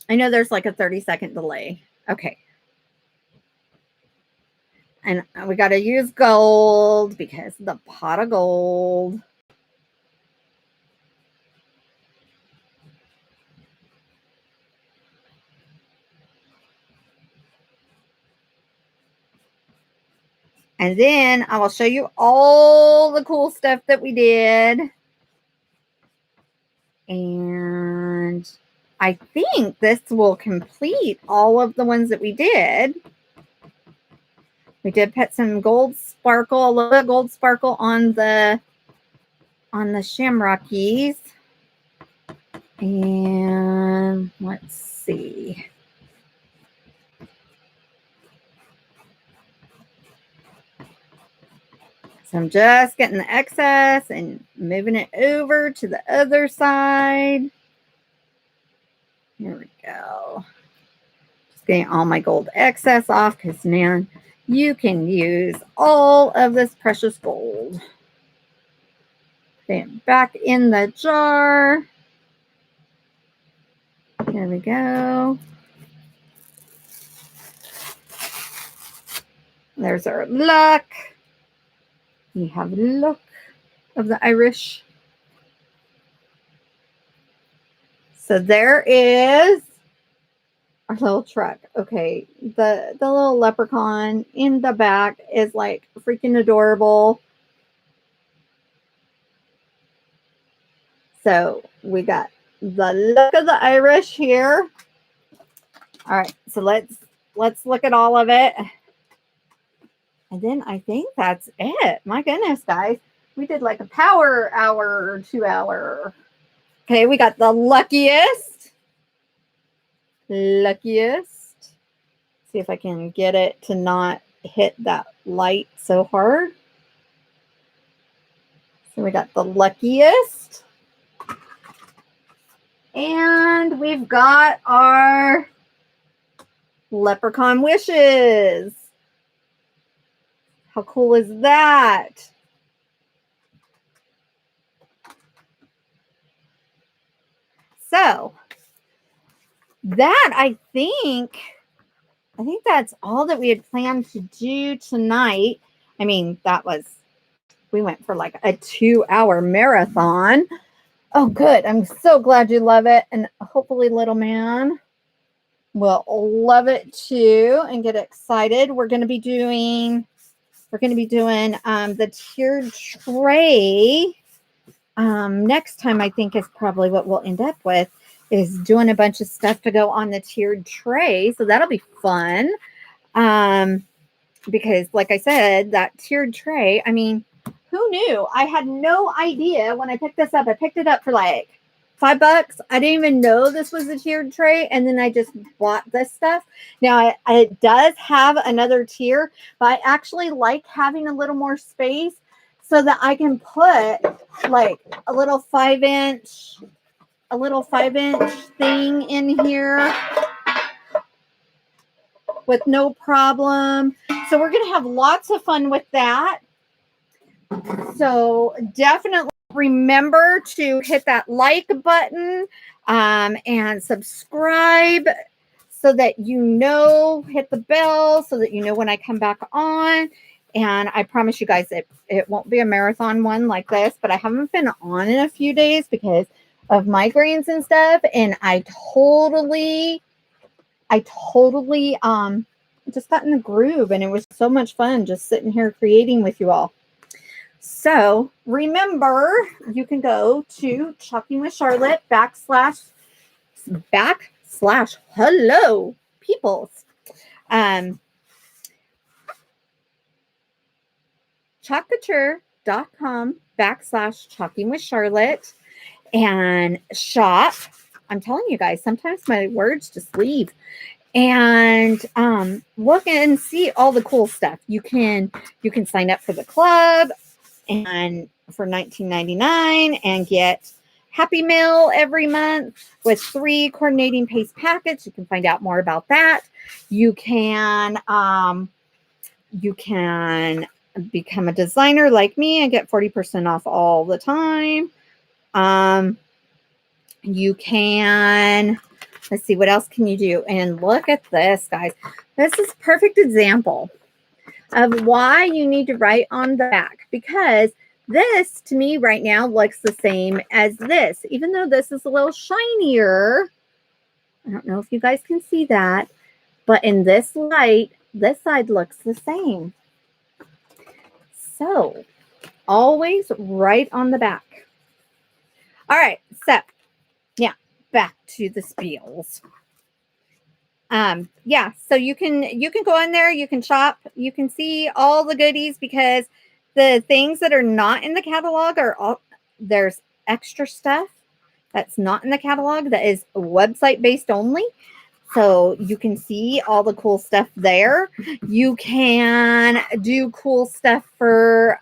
I know there's like a 30-second delay. Okay. And we got to use gold because the pot of gold. And then I will show you all the cool stuff that we did. And I think this will complete all of the ones that we did. We did put some gold sparkle, a little bit of gold sparkle on the Shamrockies. And let's see. So I'm just getting the excess and moving it over to the other side. Here we go. Just getting all my gold excess off because now you can use all of this precious gold. Put it back in the jar. There we go. There's our luck. We have luck. of the Irish. So there is our little truck. Okay, the little leprechaun in the back is like freaking adorable. So we got the look of the Irish here. All right, so let's look at all of it. And then I think that's it. My goodness, guys. We did like a power hour or 2 hour. Okay, we got the luckiest. Luckiest. See if I can get it to not hit that light so hard. So we got the luckiest. And we've got our Leprechaun Wishes. How cool is that? So that I think that's all that we had planned to do tonight. I mean, we went for like a 2-hour marathon. Oh, good. I'm so glad you love it. And hopefully little man will love it too and get excited. We're going to be doing the tiered tray. Next time, I think, is probably what we'll end up with, is doing a bunch of stuff to go on the tiered tray. So that'll be fun. Because like I said, that tiered tray, I mean, who knew? I had no idea when I picked this up. I picked it up for like $5. I didn't even know this was a tiered tray. And then I just bought this stuff. Now, it does have another tier, but I actually like having a little more space so that I can put like a little 5-inch thing in here with no problem. So we're going to have lots of fun with that. So definitely remember to hit that like button and subscribe so that hit the bell so that you know when I come back on. And I promise you guys it won't be a marathon one like this, but I haven't been on in a few days because of migraines and stuff. And I totally just got in the groove, and it was so much fun just sitting here creating with you all. So remember, you can go to Chalking with Charlotte backslash hello peoples. Couture.com /Chalking with Charlotte and shop. I'm telling you guys, sometimes my words just leave. And look and see all the cool stuff. You can sign up for the club and for $19.99 and get Happy Meal every month with 3 coordinating paste packets. You can find out more about that. You can become a designer like me and get 40% off all the time. You can, let's see, what else can you do? And look at this, guys. This is a perfect example of why you need to write on the back, because this to me right now looks the same as this, even though this is a little shinier. I don't know if you guys can see that, but in this light, this side looks the same. So always write on the back. All right, so yeah, back to the spiels. Yeah, so you can go in there, you can shop, you can see all the goodies, because the things that are not in the catalog there's extra stuff that's not in the catalog that is website based only. So you can see all the cool stuff there. You can do cool stuff for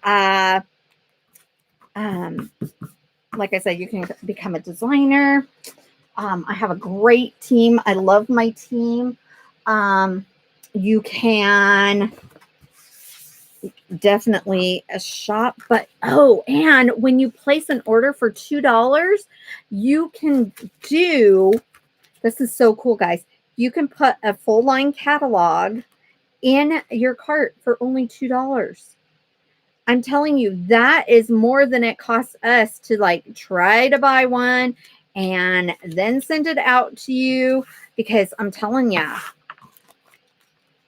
like I said, you can become a designer. I have a great team. I love my team. You can definitely shop, but and when you place an order for $2, you can do, this is so cool, guys. You can put a full line catalog in your cart for only $2. I'm telling you, that is more than it costs us to like try to buy one and then send it out to you, because I'm telling you,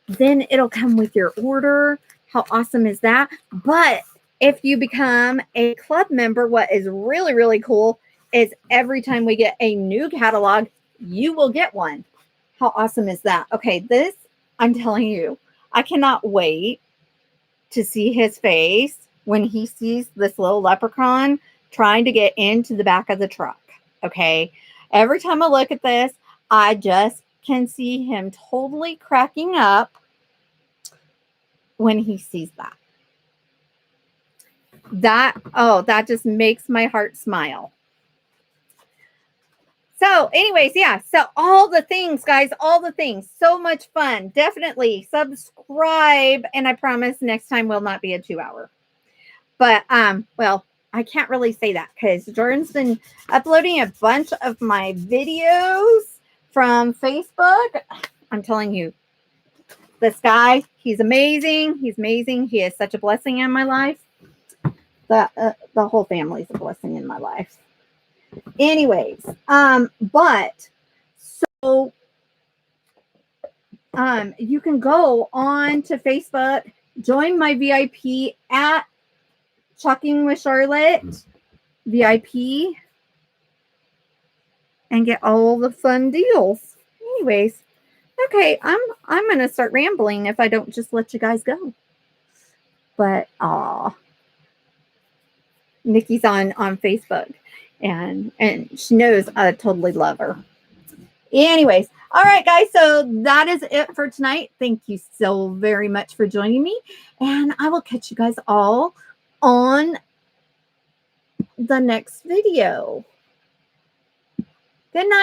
then it'll come with your order. How awesome is that? But if you become a club member, what is really, really cool is every time we get a new catalog, you will get one. How awesome is that? Okay, this, I'm telling you, I cannot wait to see his face when he sees this little leprechaun trying to get into the back of the truck. Okay. Every time I look at this, I just can see him totally cracking up when he sees that. That just makes my heart smile. So anyways, yeah. So all the things, guys, all the things. So much fun. Definitely subscribe. And I promise next time will not be a 2-hour. But, well, I can't really say that because Jordan's been uploading a bunch of my videos from Facebook. I'm telling you, this guy, he's amazing. He's amazing. He is such a blessing in my life. The whole family's a blessing in my life. Anyways, but so you can go on to Facebook, join my VIP at Chalking with Charlotte VIP, and get all the fun deals. Anyways, okay, I'm gonna start rambling if I don't just let you guys go. But Nikki's on Facebook, and she knows I totally love her. Anyways, all right, guys. So that is it for tonight. Thank you so very much for joining me, and I will catch you guys all on the next video. Good night.